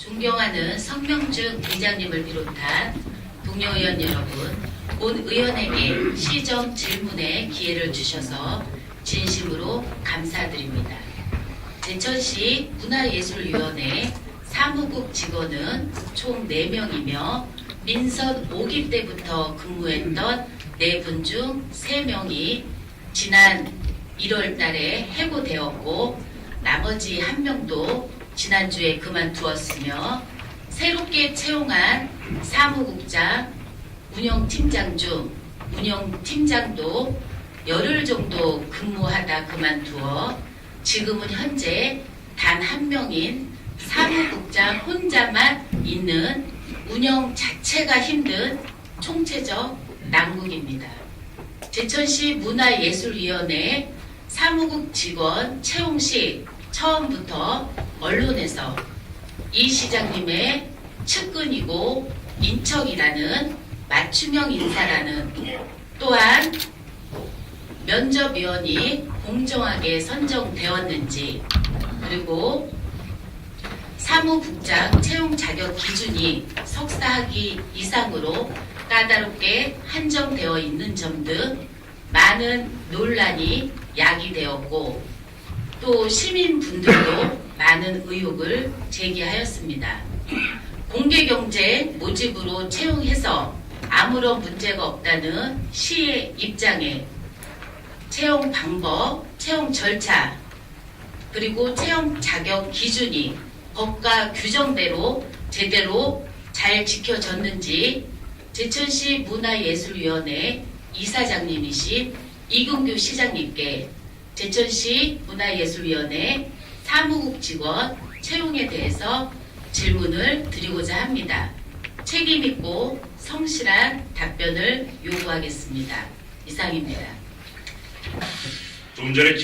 존경하는 성명중 의장님을 비롯한 동료 의원 여러분, 본 의원에게 시정 질문의 기회를 주셔서 진심으로 감사드립니다. 제천시 문화예술위원회 사무국 직원은 총 4명이며 민선 5기 때부터 근무했던 4분 중 3명이 지난 1월 달에 해고되었고 나머지 1명도 지난주에 그만두었으며 새롭게 채용한 사무국장, 운영팀장 중 운영팀장도 열흘 정도 근무하다 그만두어 지금은 현재 단 1명인 사무국장 혼자만 있는 운영 자체가 힘든 총체적 난국입니다. 제천시 문화예술위원회 사무국 직원 채용 시 처음부터 언론에서 이 시장님의 측근이고 인척이라는 맞춤형 인사라는, 또한 면접위원이 공정하게 선정되었는지, 그리고 사무국장 채용 자격 기준이 석사학위 이상으로 까다롭게 한정되어 있는 점 등 많은 논란이 야기되었고 또 시민분들도 많은 의혹을 제기하였습니다. 공개경쟁 모집으로 채용해서 아무런 문제가 없다는 시의 입장에 채용 방법, 채용 절차, 그리고 채용 자격 기준이 법과 규정대로 제대로 잘 지켜졌는지 제천시 문화예술위원회 이사장님이신 이근규 시장님께 제천시 문화예술위원회 사무국 직원 채용에 대해서 질문을 드리고자 합니다. 책임있고 성실한 답변을 요구하겠습니다. 이상입니다. 조금 전에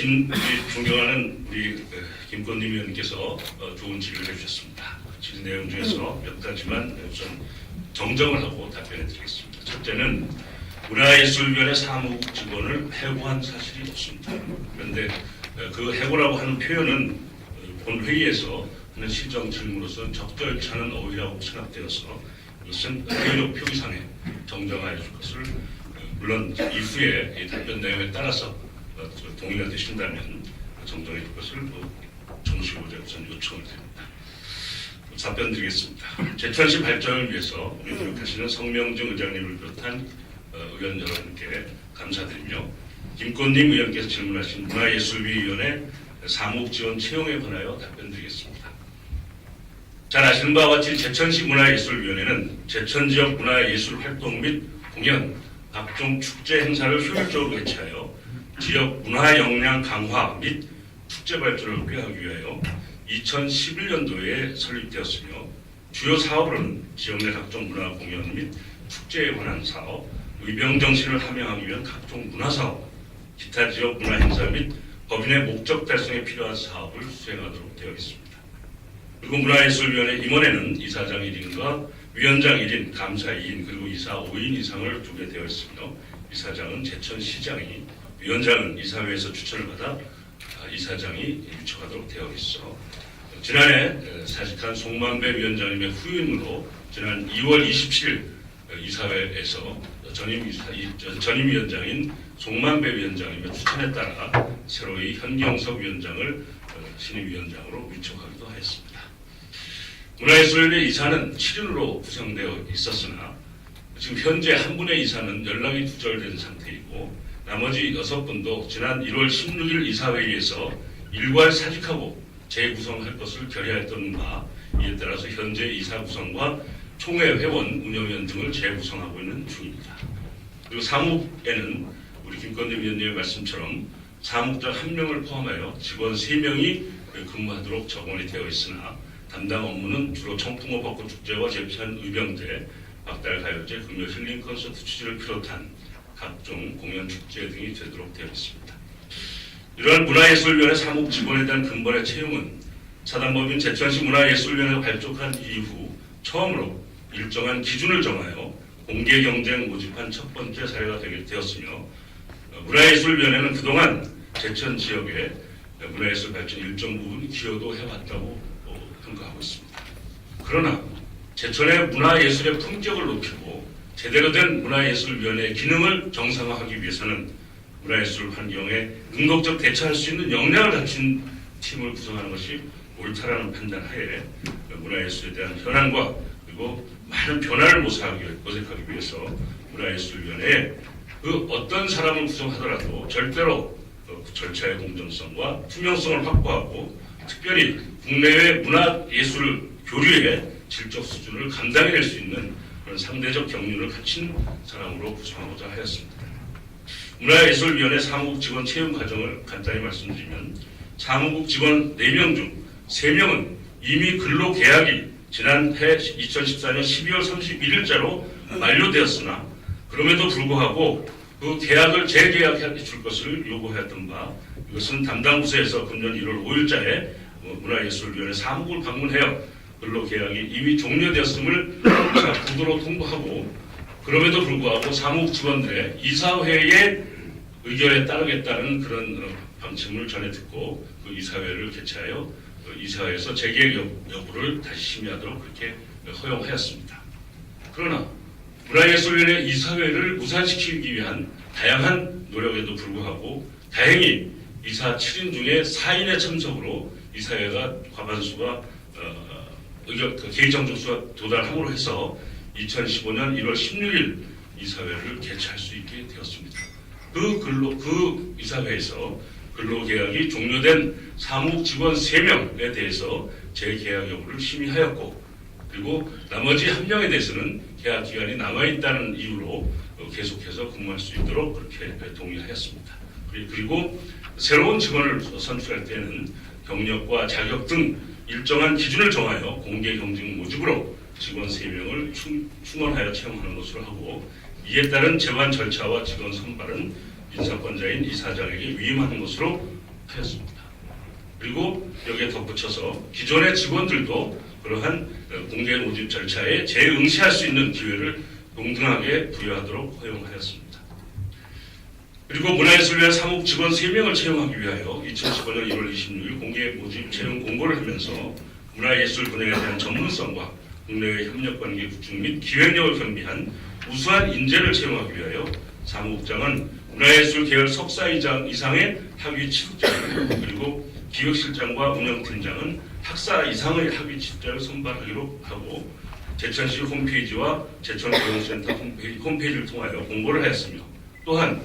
존경하는 우리 김건림 의원님께서 좋은 질의를 해주셨습니다. 질의 내용 중에서 몇 가지만 우선 정정을 하고 답변해 드리겠습니다. 첫째는 문화예술위원회 사무국 직원을 해고한 사실이 없습니다. 그런데 그 해고라고 하는 표현은 본회의에서 하는 시정 질문으로서 적절치 않은 어휘라고 생각되어서 이것은 의료 표기상에 정정하여 줄 것을, 물론 이후에 답변 내용에 따라서 동의가 되신다면 정정해 줄 것을 정식으로 우선 요청을 드립니다. 답변 드리겠습니다. 제천시 발전을 위해서 노력하시는 성명중 의장님을 비롯한 의원 여러분께 감사드리며, 김건림 의원께서 질문하신 문화예술위원회 사무국 지원 채용에 관하여 답변드리겠습니다. 잘 아시는 바와 같이 제천시 문화예술위원회는 제천지역 문화예술 활동 및 공연, 각종 축제 행사를 효율적으로 개최하여 지역 문화 역량 강화 및 축제 발전을 꾀하기 위하여 2011년도에 설립되었으며, 주요 사업으로는 지역 내 각종 문화 공연 및 축제에 관한 사업, 의병정신을 함양하기 위한 각종 문화사업, 기타 지역 문화 행사 및 법인의 목적 달성에 필요한 사업을 수행하도록 되어 있습니다. 그리고 문화예술위원회 임원에는 이사장 1인과 위원장 1인, 감사 2인, 그리고 이사 5인 이상을 두게 되어 있으며, 이사장은 제천시장이, 위원장은 이사회에서 추천을 받아 이사장이 유촉하도록 되어 있어, 지난해 사직한 송만배 위원장님의 후임으로 지난 2월 27일 이사회에서 전임 위원장인 송만배 위원장님의 추천에 따라 새로이 현경석 위원장을 신임 위원장으로 위촉하기도 하였습니다. 문화예술위원회 이사는 7인으로 구성되어 있었으나 지금 현재 한 분의 이사는 연락이 두절된 상태이고, 나머지 6분도 지난 1월 16일 이사회의에서 일괄 사직하고 재구성할 것을 결의했던 바, 이에 따라서 현재 이사 구성과 총회 회원, 운영위원 등을 재구성하고 있는 중입니다. 그리고 사무국에는 우리 김건림 위원님의 말씀처럼 사무국장 1명을 포함하여 직원 3명이 근무하도록 적원이 되어 있으나, 담당 업무는 주로 청풍호 벚꽃 축제와 제천 의병제, 박달 가요제, 금요 힐링 콘서트 취지를 비롯한 각종 공연 축제 등이 되도록 되어 있습니다. 이러한 문화예술위원회 사무국 직원에 대한 근본의 채용은 사단법인 제천시 문화예술위원회가 발족한 이후 처음으로 일정한 기준을 정하여 공개 경쟁 모집한 첫 번째 사례가 되었으며, 문화예술위원회는 그동안 제천 지역의 문화예술 발전 일정 부분 기여도 해왔다고 평가하고 있습니다. 그러나 제천의 문화예술의 품격을 높이고 제대로 된 문화예술위원회의 기능을 정상화하기 위해서는 문화예술 환경에 능동적 대처할 수 있는 역량을 갖춘 팀을 구성하는 것이 옳다라는 판단 하에 문화예술에 대한 현안과 그리고 많은 변화를 모색하기 위해서 문화예술위원회에 그 어떤 사람을 구성하더라도 절대로 절차의 공정성과 투명성을 확보하고 특별히 국내외 문화예술 교류의 질적 수준을 감당해낼 수 있는 그런 상대적 경륜을 갖춘 사람으로 구성하고자 하였습니다. 문화예술위원회 사무국 직원 채용 과정을 간단히 말씀드리면 사무국 직원 4명 중 3명은 이미 근로계약이 지난해 2014년 12월 31일자로 만료되었으나 그럼에도 불구하고 그 계약을 재계약해 줄 것을 요구하였던 바 이것은 담당 부서에서 금년 1월 5일자에 문화예술위원회 사무국을 방문하여 근로계약이 이미 종료되었음을 구도로 통보하고 그럼에도 불구하고 사무국 직원들의 이사회의 의견에 따르겠다는 그런 방침을 전해 듣고 그 이사회를 개최하여 이사회에서 재계약 여부를 다시 심의하도록 그렇게 허용하였습니다. 그러나 문화예술위원회 이사회를 무산시키기 위한 다양한 노력에도 불구하고 다행히 이사 7인 중에 4인의 참석으로 이사회가 과반수가 개의 정족수가 도달함으로 해서 2015년 1월 16일 이사회를 개최할 수 있게 되었습니다. 그 이사회에서 근로계약이 종료된 사무국 직원 3명에 대해서 재계약 여부를 심의하였고 그리고 나머지 1명에 대해서는 계약 기간이 남아있다는 이유로 계속해서 근무할 수 있도록 그렇게 동의하였습니다. 그리고 새로운 직원을 선출할 때는 경력과 자격 등 일정한 기준을 정하여 공개 경쟁 모집으로 직원 3명을 충원하여 채용하는 것으로 하고 이에 따른 제반 절차와 직원 선발은 인사권자인 이사장에게 위임하는 것으로 하였습니다. 그리고 여기에 덧붙여서 기존의 직원들도 그러한 공개 모집 절차에 재응시할 수 있는 기회를 동등하게 부여하도록 허용하였습니다. 그리고 문화예술위원 사무국 직원 3명을 채용하기 위하여 2015년 1월 26일 공개 모집 채용 공고를 하면서 문화예술 분야에 대한 전문성과 국내외 협력관계 구축 및 기획력을 겸비한 우수한 인재를 채용하기 위하여 사무국장은 문화예술 계열 석사 이상의 학위 취득자를 그리고 기획실장과 운영팀장은 학사 이상의 학위 취득자를 선발하기로 하고 제천시 홈페이지와 제천고용센터 홈페이지를 통하여 공고를 하였으며 또한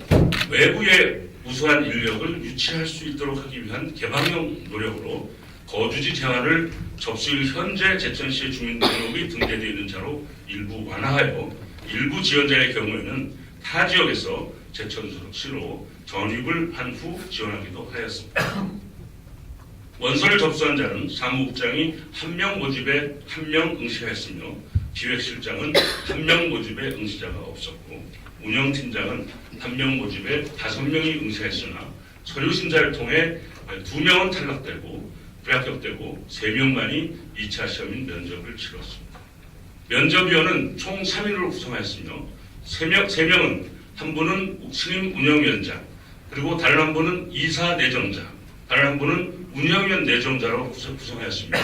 외부의 우수한 인력을 유치할 수 있도록 하기 위한 개방형 노력으로 거주지 제한을 접수일 현재 제천시의 주민등록이 등재되어 있는 자로 일부 완화하여 일부 지원자의 경우에는 타 지역에서 제천시로 전입을 한 후 지원하기도 하였습니다. 원서를 접수한 자는 사무국장이 1명 모집에 1명 응시하였으며 기획실장은 1명 모집에 응시자가 없었고 운영팀장은 1명 모집에 5명이 응시했으나 서류심사를 통해 2명은 탈락되고 불합격되고 3명만이 2차 시험인 면접을 치렀습니다. 면접위원은 총 3인으로 구성하였으며 3명은 한 분은 신임 운영위원장 그리고 다른 한 분은 이사 내정자 다른 한 분은 운영위원 내정자로 구성하였으며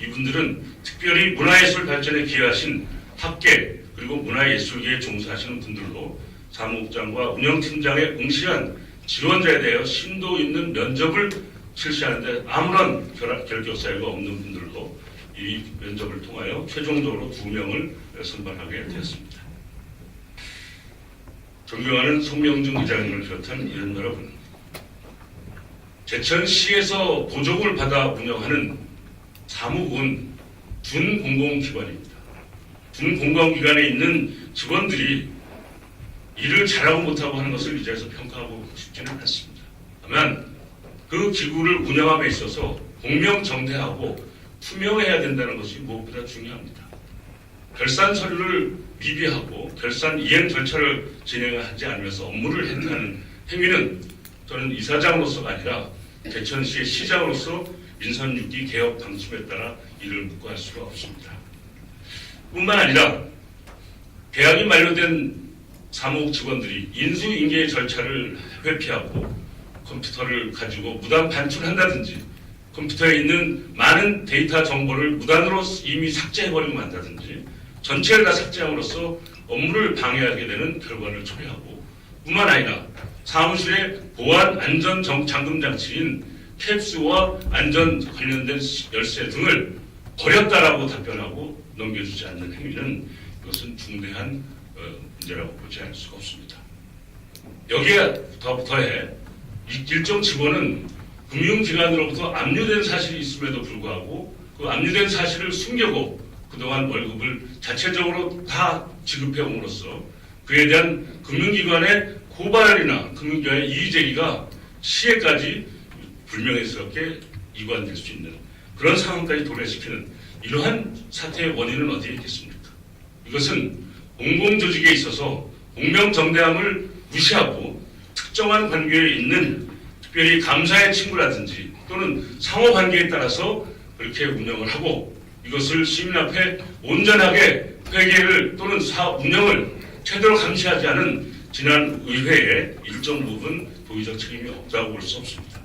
이분들은 특별히 문화예술 발전에 기여하신 학계 그리고 문화예술계에 종사하시는 분들로 사무국장과 운영팀장의 응시한 지원자에 대하여 심도 있는 면접을 실시하는데 아무런 결격 사유가 없는 분들로 이 면접을 통하여 최종적으로 2명을 선발하게 되었습니다. 존경하는 송명중 의장님을 비롯한 이런 여러분, 제천시에서 보조금을 받아 운영하는 사무국은 준공공기관입니다. 준공공기관에 있는 직원들이 일을 잘하고 못하고 하는 것을 이 자리에서 평가하고 싶지는 않습니다. 다만 그 기구를 운영함에 있어서 공명정대하고 투명해야 된다는 것이 무엇보다 중요합니다. 결산 서류를 미비하고 결산 이행 절차를 진행하지 않으면서 업무를 행하는 행위는 저는 이사장으로서가 아니라 제천시의 시장으로서 인선유기 개혁 방침에 따라 이를 묵과할 수가 없습니다. 뿐만 아니라 계약이 만료된 사무국 직원들이 인수인계 절차를 회피하고 컴퓨터를 가지고 무단 반출한다든지 컴퓨터에 있는 많은 데이터 정보를 무단으로 이미 삭제해버리고 만다든지 전체를 다 삭제함으로써 업무를 방해하게 되는 결과를 초래하고, 뿐만 아니라 사무실의 보안 안전 잠금 장치인 캡스와 안전 관련된 열쇠 등을 버렸다라고 답변하고 넘겨주지 않는 행위는 이것은 중대한 문제라고 보지 않을 수가 없습니다. 여기에 더해 일정 직원은 금융기관으로부터 압류된 사실이 있음에도 불구하고 그 압류된 사실을 숨기고 그동안 월급을 자체적으로 다 지급해 옴으로써 그에 대한 금융기관의 고발이나 금융기관의 이의제기가 시에까지 불명예스럽게 이관될 수 있는 그런 상황까지 도래시키는 이러한 사태의 원인은 어디에 있겠습니까? 이것은 공공조직에 있어서 공명정대함을 무시하고 특정한 관계에 있는 특별히 감사의 친구라든지 또는 상호관계에 따라서 그렇게 운영을 하고 이것을 시민 앞에 온전하게 회계를 또는 운영을 제대로 감시하지 않은 지난 의회에 일정 부분 도의적 책임이 없다고 볼 수 없습니다.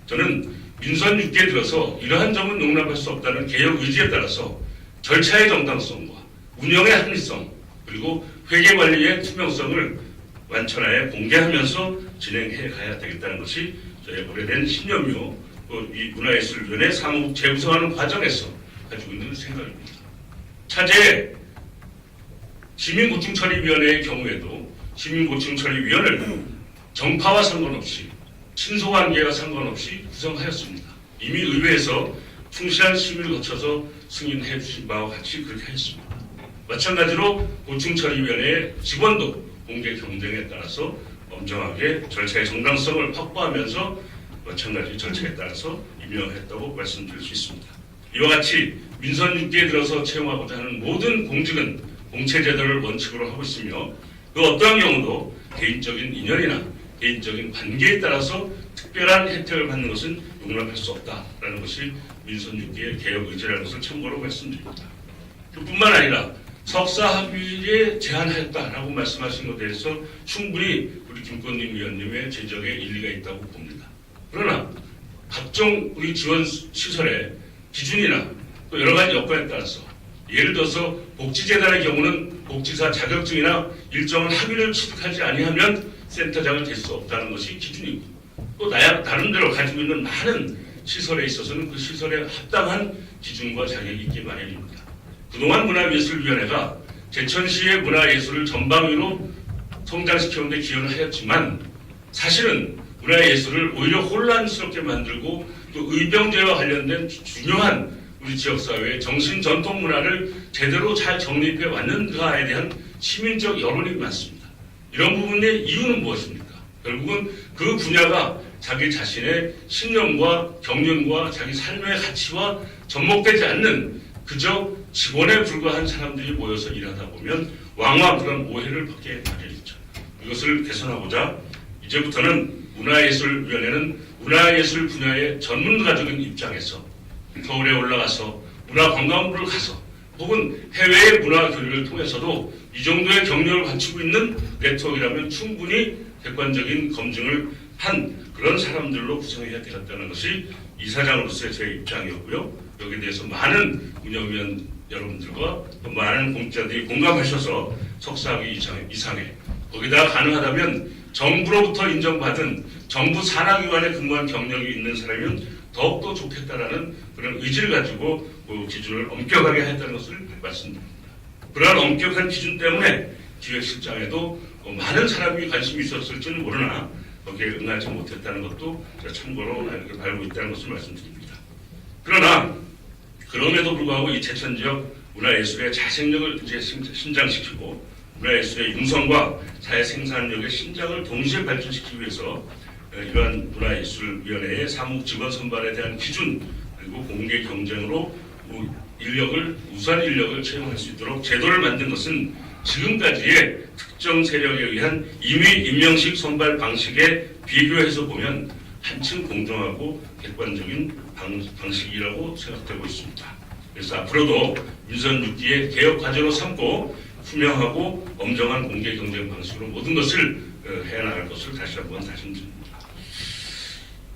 저는 민선 6기에 들어서 이러한 점은 용납할 수 없다는 개혁 의지에 따라서 절차의 정당성과 운영의 합리성 그리고 회계관리의 투명성을 완전하게 공개하면서 진행해 가야 되겠다는 것이 저의 오래된 신념이요 이 문화예술위원회 사무 재구성하는 과정에서 가지고 있는 생각입니다. 차제에 시민고충처리위원회의 경우에도 시민고충처리위원회를 정파와 상관없이 친소관계와 상관없이 구성하였습니다. 이미 의회에서 충실한 심의를 거쳐서 승인해 주신 바와 같이 그렇게 했습니다. 마찬가지로 고충처리위원회의 직원도 공개 경쟁에 따라서 엄정하게 절차의 정당성을 확보하면서 마찬가지 절차에 따라서 임명했다고 말씀드릴 수 있습니다. 이와 같이 민선 6기에 들어서 채용하고자 하는 모든 공직은 공채제도를 원칙으로 하고 있으며 그 어떠한 경우도 개인적인 인연이나 개인적인 관계에 따라서 특별한 혜택을 받는 것은 용납할 수 없다라는 것이 민선 6기의 개혁 의지라는 것을 참고로 말씀드립니다. 그뿐만 아니라 석사 학위에 제한하였다라고 말씀하신 것에 대해서 충분히 우리 김건림 위원님의 제적에 일리가 있다고 봅니다. 그러나 각종 우리 지원 시설의 기준이나 또 여러 가지 여건에 따라서 예를 들어서 복지재단의 경우는 복지사 자격증이나 일정한 학위를 취득하지 아니하면 센터장은 될 수 없다는 것이 기준이고 또 나름대로 가지고 있는 많은 시설에 있어서는 그 시설에 합당한 기준과 자격이 있기 마련입니다. 그동안 문화예술위원회가 제천시의 문화예술을 전방위로 성장시키는 데 기여를 하였지만 사실은 문화예술을 오히려 혼란스럽게 만들고 또 의병제와 관련된 중요한 우리 지역사회의 정신 전통 문화를 제대로 잘 정립해 왔는가에 대한 시민적 여론이 많습니다. 이런 부분의 이유는 무엇입니까? 결국은 그 분야가 자기 자신의 신념과 경륜과 자기 삶의 가치와 접목되지 않는 그저 직원에 불과한 사람들이 모여서 일하다 보면 왕왕 그런 오해를 받게 마련이죠. 이것을 개선하고자 이제부터는 문화예술위원회는 문화예술 분야의 전문가적인 입장에서 서울에 올라가서 문화관광부를 가서 혹은 해외의 문화교류를 통해서도 이 정도의 경력을 갖추고 있는 네트워크라면 충분히 객관적인 검증을 한 그런 사람들로 구성해야 되겠다는 것이 이사장으로서의 제 입장이었고요. 여기에 대해서 많은 운영위원 여러분들과 많은 공직자들이 공감하셔서 석사학위 이상에 거기다가 가능하다면 정부로부터 인정받은 정부 산하기관에 근무한 경력이 있는 사람이면 더욱더 좋겠다라는 그런 의지를 가지고 그 기준을 엄격하게 했다는 것을 말씀드립니다. 그러한 엄격한 기준 때문에 기획실장에도 많은 사람이 관심이 있었을지는 모르나 거기에 응하지 못했다는 것도 제가 참고로 알고 있다는 것을 말씀드립니다. 그러나 그럼에도 불구하고 이 제천지역 문화예술의 자생력을 이제 신장시키고 문화예술의 융성과 사회 생산력의 신장을 동시에 발전시키기 위해서 이러한 문화예술위원회의 사무 직원 선발에 대한 기준 그리고 공개 경쟁으로 우수한 인력을 채용할 수 있도록 제도를 만든 것은 지금까지의 특정 세력에 의한 임의 임명식 선발 방식에 비교해서 보면 한층 공정하고 객관적인 방식이라고 생각되고 있습니다. 그래서 앞으로도 민선 6기의 개혁 과제로 삼고 투명하고 엄정한 공개 경쟁 방식으로 모든 것을 해나갈 것을 다시 한번 말씀드립니다.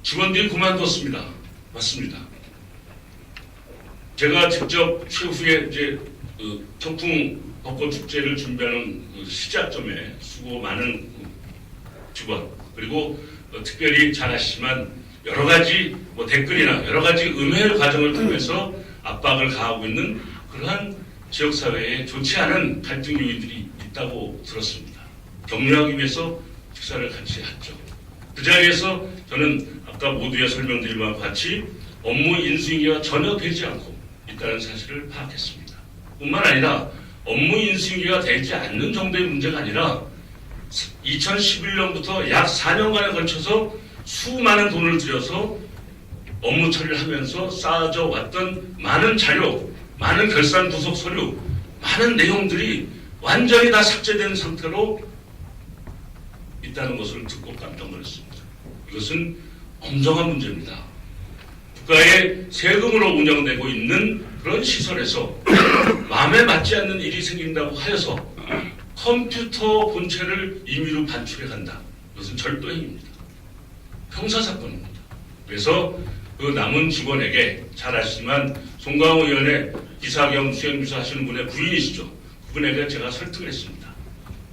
직원들이 그만뒀습니다. 맞습니다. 제가 직접 최후에 이제 그 청풍 벚꽃 축제를 준비하는 그 시작점에 수고 많은 직원 그리고 특별히 잘 아시지만 여러 가지 뭐 댓글이나 여러 가지 의회 과정을 통해서 압박을 가하고 있는 그러한 지역사회에 좋지 않은 갈등 요인들이 있다고 들었습니다. 격려하기 위해서 식사를 같이 했죠. 그 자리에서 저는 아까 모두에 설명드린 바와 같이 업무 인수인계가 전혀 되지 않고 있다는 사실을 파악했습니다. 뿐만 아니라 업무 인수인계가 되지 않는 정도의 문제가 아니라 2011년부터 약 4년간에 걸쳐서 수많은 돈을 들여서 업무 처리를 하면서 쌓아져 왔던 많은 자료, 많은 결산 부속 서류, 많은 내용들이 완전히 다 삭제된 상태로 있다는 것을 듣고 깜짝 놀랐습니다. 이것은 엄정한 문제입니다. 국가의 세금으로 운영되고 있는 그런 시설에서 마음에 맞지 않는 일이 생긴다고 하여서 컴퓨터 본체를 임의로 반출해 간다. 이것은 절도행위입니다. 형사사건입니다. 그래서 그 남은 직원에게 잘 아시지만 송강호 의원의 기사 겸 수행비서 하시는 분의 부인이시죠. 그분에게 제가 설득을 했습니다.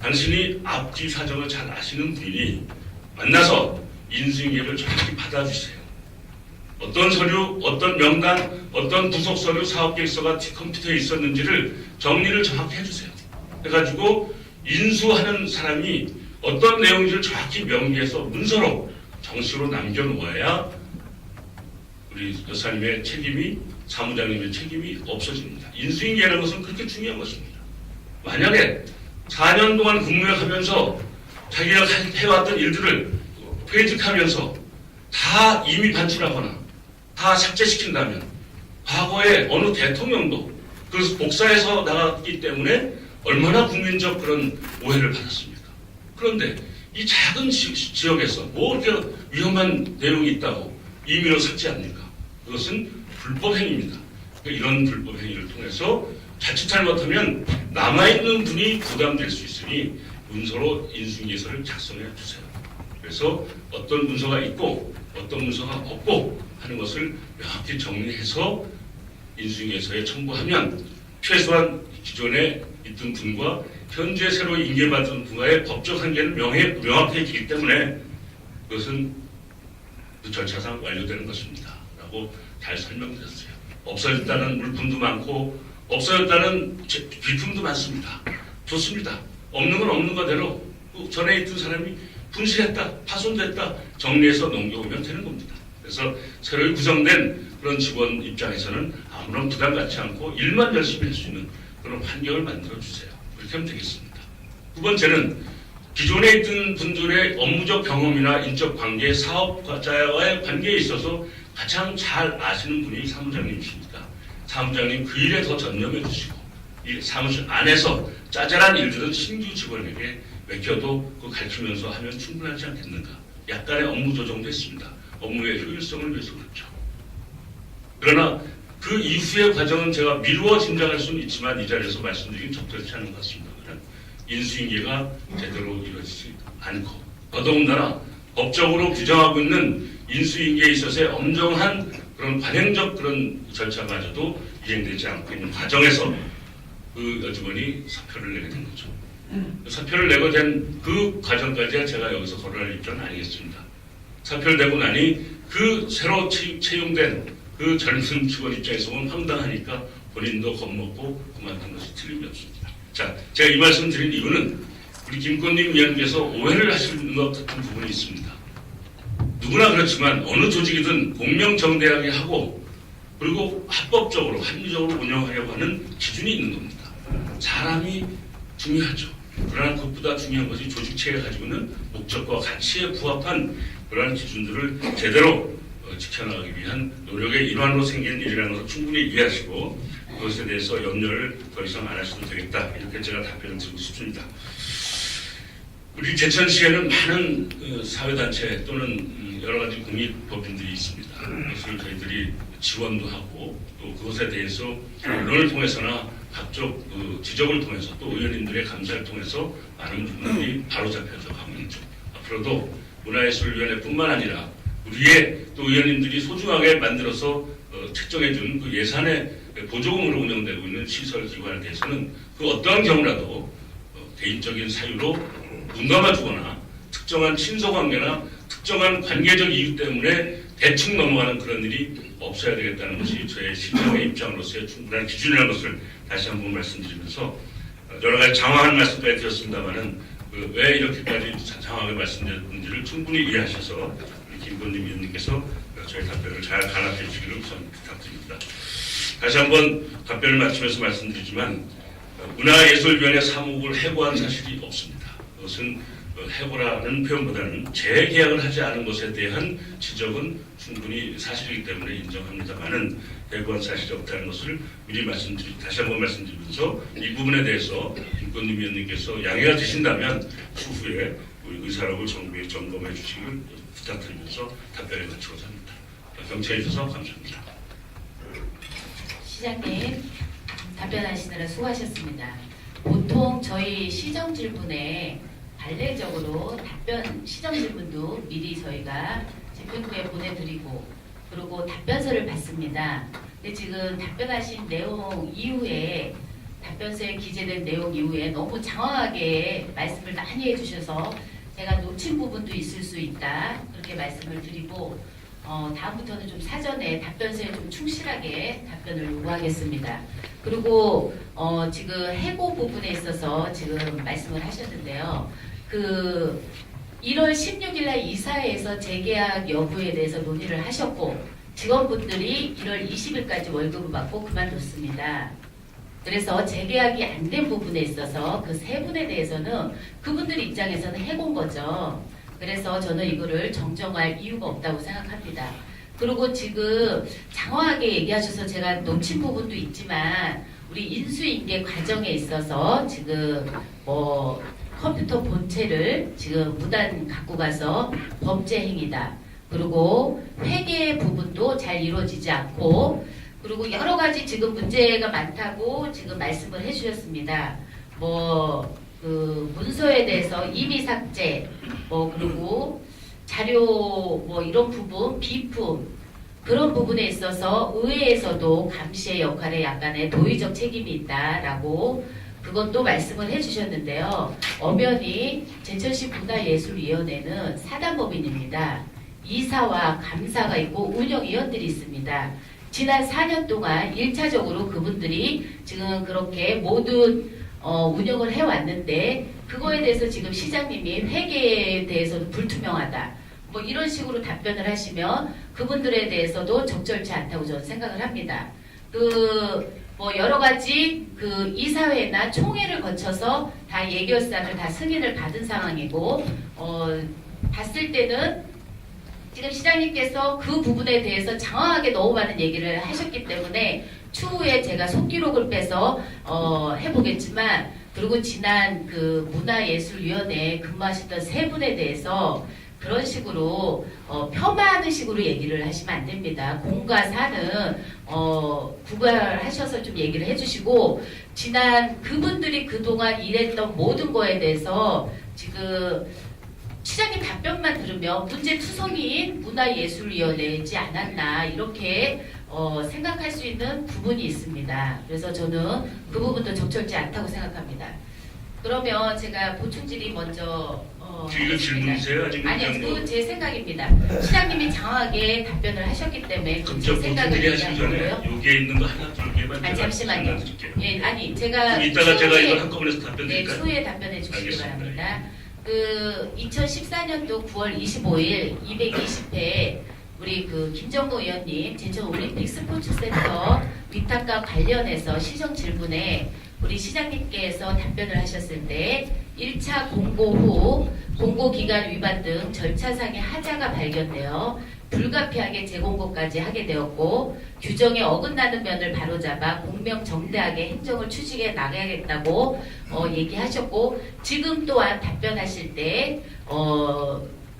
당신이 앞뒤 사정을 잘 아시는 분이니 만나서 인수인계를 정확히 받아주세요. 어떤 서류, 어떤 명단, 어떤 부속 서류, 사업계획서가 컴퓨터에 있었는지를 정리를 정확히 해주세요. 해가지고 인수하는 사람이 어떤 내용인지를 정확히 명기해서 문서로 정식으로 남겨놓아야 우리 여사님의 책임이, 사무장님의 책임이 없어집니다. 인수인계라는 것은 그렇게 중요한 것입니다. 만약에 4년 동안 근무해 가면서 자기가 해왔던 일들을 퇴직하면서 다 이미 반출하거나 다 삭제시킨다면 과거에 어느 대통령도 그 복사해서 나갔기 때문에 얼마나 국민적 그런 오해를 받았습니까? 그런데 이 작은 지역에서 뭐 이렇게 위험한 내용이 있다고 임의로 삭제합니까? 그것은 불법 행위입니다. 이런 불법 행위를 통해서 자칫 잘못하면 남아있는 분이 부담될 수 있으니 문서로 인수인계서를 작성해 주세요. 그래서 어떤 문서가 있고 어떤 문서가 없고 하는 것을 명확히 정리해서 인수인계서에 첨부하면 최소한 기존에 있던 분과 현재 새로 인계받은 분과의 법적 한계는 명확해지기 때문에 그것은 그 절차상 완료되는 것입니다. 라고 잘 설명드렸어요. 없어졌다는 물품도 많고 없어졌다는 비품도 많습니다. 좋습니다. 없는 건 없는 거대로 전에 있던 사람이 분실했다, 파손됐다 정리해서 넘겨오면 되는 겁니다. 그래서 새로 구성된 그런 직원 입장에서는 아무런 부담 갖지 않고 일만 열심히 할 수 있는 그런 환경을 만들어주세요. 그렇게 하면 되겠습니다. 두 번째는 기존에 있던 분들의 업무적 경험이나 인적 관계, 사업자와의 관계에 있어서 가장 잘 아시는 분이 사무장님이시니까 사무장님 그 일에 더 전념해 주시고 이 사무실 안에서 짜잘한 일들은 신규 직원에게 맡겨도 그 가르치면서 하면 충분하지 않겠는가. 약간의 업무 조정도 했습니다. 업무의 효율성을 위해서 그렇죠. 그러나 그 이후의 과정은 제가 미루어 짐작할 수는 있지만 이 자리에서 말씀드리긴 적절치 않은 것 같습니다. 인수인계가 제대로 이루어지지 않고 더더군다나 법적으로 규정하고 있는 인수인계에 있어서의 엄정한 그런 관행적 그런 절차마저도 이행되지 않고 있는 과정에서 그 여직원이 사표를 내게 된 거죠. 사표를 내고 된 그 과정까지 제가 여기서 거론할 입장은 아니겠습니다. 사표를 내고 나니 그 새로 채용된 그 젊은 직원 입장에서 보면 황당하니까 본인도 겁먹고 그만둔 것이 틀림이 없습니다. 자, 제가 이 말씀 드린 이유는 우리 김건님 위원께서 오해를 하시는 것 같은 부분이 있습니다. 누구나 그렇지만 어느 조직이든 공명정대하게 하고 그리고 합법적으로 합리적으로 운영하려고 하는 기준이 있는 겁니다. 사람이 중요하죠. 그러나 그것보다 중요한 것이 조직체가 가지고 있는 목적과 가치에 부합한 그러한 기준들을 제대로 지켜나가기 위한 노력의 일환으로 생긴 일이라는 것을 충분히 이해하시고 그것에 대해서 염려를 더 이상 안 하셔도 되겠다. 이렇게 제가 답변을 드리고 싶습니다. 우리 제천시에는 많은 사회단체 또는 여러 가지 공익법인들이 있습니다. 그것을 저희들이 지원도 하고 또 그것에 대해서 언론을 통해서나 각종 지적을 통해서 또 의원님들의 감사를 통해서 많은 부분들이 바로잡혀서 가고 있죠. 앞으로도 문화예술위원회뿐만 아니라 우리의 또 의원님들이 소중하게 만들어서 책정해준 그 예산의 보조금으로 운영되고 있는 시설 기관에 대해서는 그 어떠한 경우라도 개인적인 사유로 눈 감아주거나 특정한 친소관계나 특정한 관계적 이유 때문에 대충 넘어가는 그런 일이 없어야 되겠다는 것이 저의 시장의 입장으로서의 충분한 기준이라는 것을 다시 한번 말씀드리면서 여러 가지 장황한 말씀까지 드렸습니다만은 왜 이렇게까지 장황하게 말씀드렸는지를 충분히 이해하셔서 우리 김건림 위원님께서 저희 답변을 잘 간합해 주시기를 우선 부탁드립니다. 다시 한번 답변을 마치면서 말씀드리지만 문화예술위원회 사무국을 해고한 사실이 없습니다. 그것은 해고라는 표현보다는 재계약을 하지 않은 것에 대한 지적은 충분히 사실이기 때문에 인정합니다만은 해고한 사실이 없다는 것을 미리 다시 한번 말씀드리면서 이 부분에 대해서 김건림 위원님께서 양해가 되신다면 추후에 우리 의사록을 정부에 점검해 주시길 부탁드리면서 답변을 마치고자 합니다. 경청해 주셔서 감사합니다. 시장님 답변하시느라 수고하셨습니다. 보통 저희 시정 질문에 발례적으로 시정 질문도 미리 저희가 집행부에 보내드리고 그리고 답변서를 받습니다. 근데 지금 답변하신 내용 이후에 답변서에 기재된 내용 이후에 너무 장황하게 말씀을 많이 해주셔서 제가 놓친 부분도 있을 수 있다 그렇게 말씀을 드리고 다음부터는 좀 사전에 답변서에 좀 충실하게 답변을 요구하겠습니다. 그리고 지금 해고 부분에 있어서 지금 말씀을 하셨는데요. 1월 16일날 이사회에서 재계약 여부에 대해서 논의를 하셨고 직원분들이 1월 20일까지 월급을 받고 그만뒀습니다. 그래서 재계약이 안 된 부분에 있어서 그 세 분에 대해서는 그분들 입장에서는 해고인 거죠. 그래서 저는 이거를 정정할 이유가 없다고 생각합니다. 그리고 지금 장황하게 얘기하셔서 제가 놓친 부분도 있지만 우리 인수인계 과정에 있어서 지금 컴퓨터 본체를 지금 무단 갖고 가서 범죄 행위다. 그리고 회계 부분도 잘 이루어지지 않고 그리고 여러 가지 지금 문제가 많다고 지금 말씀을 해주셨습니다. 문서에 대해서 임의 삭제, 그리고 자료 이런 부분, 비품 그런 부분에 있어서 의회에서도 감시의 역할에 약간의 도의적 책임이 있다라고 그것도 말씀을 해주셨는데요. 엄연히 제천시 문화예술위원회는 사단법인입니다. 이사와 감사가 있고 운영위원들이 있습니다. 지난 4년 동안 1차적으로 그분들이 지금 그렇게 모든 운영을 해왔는데 그거에 대해서 지금 시장님이 회계에 대해서도 불투명하다. 이런 식으로 답변을 하시면 그분들에 대해서도 적절치 않다고 저는 생각을 합니다. 여러 가지 이사회나 총회를 거쳐서 다 예결산을 다 승인을 받은 상황이고 봤을 때는 지금 시장님께서 그 부분에 대해서 장황하게 너무 많은 얘기를 하셨기 때문에 추후에 제가 속기록을 빼서 해보겠지만 그리고 지난 문화예술위원회에 근무하셨던 세 분에 대해서 그런 식으로 폄하하는 식으로 얘기를 하시면 안 됩니다. 공과 사는 구별하셔서 좀 얘기를 해주시고 지난 그분들이 그동안 일했던 모든 거에 대해서 지금 시장님 답변만 들으면 문제투성이인 문화예술위원회이지 않았나 이렇게 생각할 수 있는 부분이 있습니다. 그래서 저는 그 부분도 적절치 않다고 생각합니다. 그러면 제가 보충질의 먼저 이거 질문이세요? 아니요, 그건 제 생각입니다. 시장님이 장황하게 답변을 하셨기 때문에 제 생각을 얘기한 거고요. 여기에 있는 거 하나 두 개만 잠시만요. 드릴게요. 예, 제가 이따가 제가 이걸 한꺼번에 답변 드릴까요? 추후에 답변해 주시기 알겠습니다. 바랍니다. 2014년도 9월 25일 220회 우리 김정무 의원님 제천 올림픽 스포츠센터 위탁과 관련해서 시정 질문에 우리 시장님께서 답변을 하셨을 때 1차 공고 후 공고기간 위반 등 절차상의 하자가 발견되어 불가피하게 재공고까지 하게 되었고 규정에 어긋나는 면을 바로잡아 공명정대하게 행정을 추진해 나가야겠다고 얘기하셨고 지금 또한 답변하실 때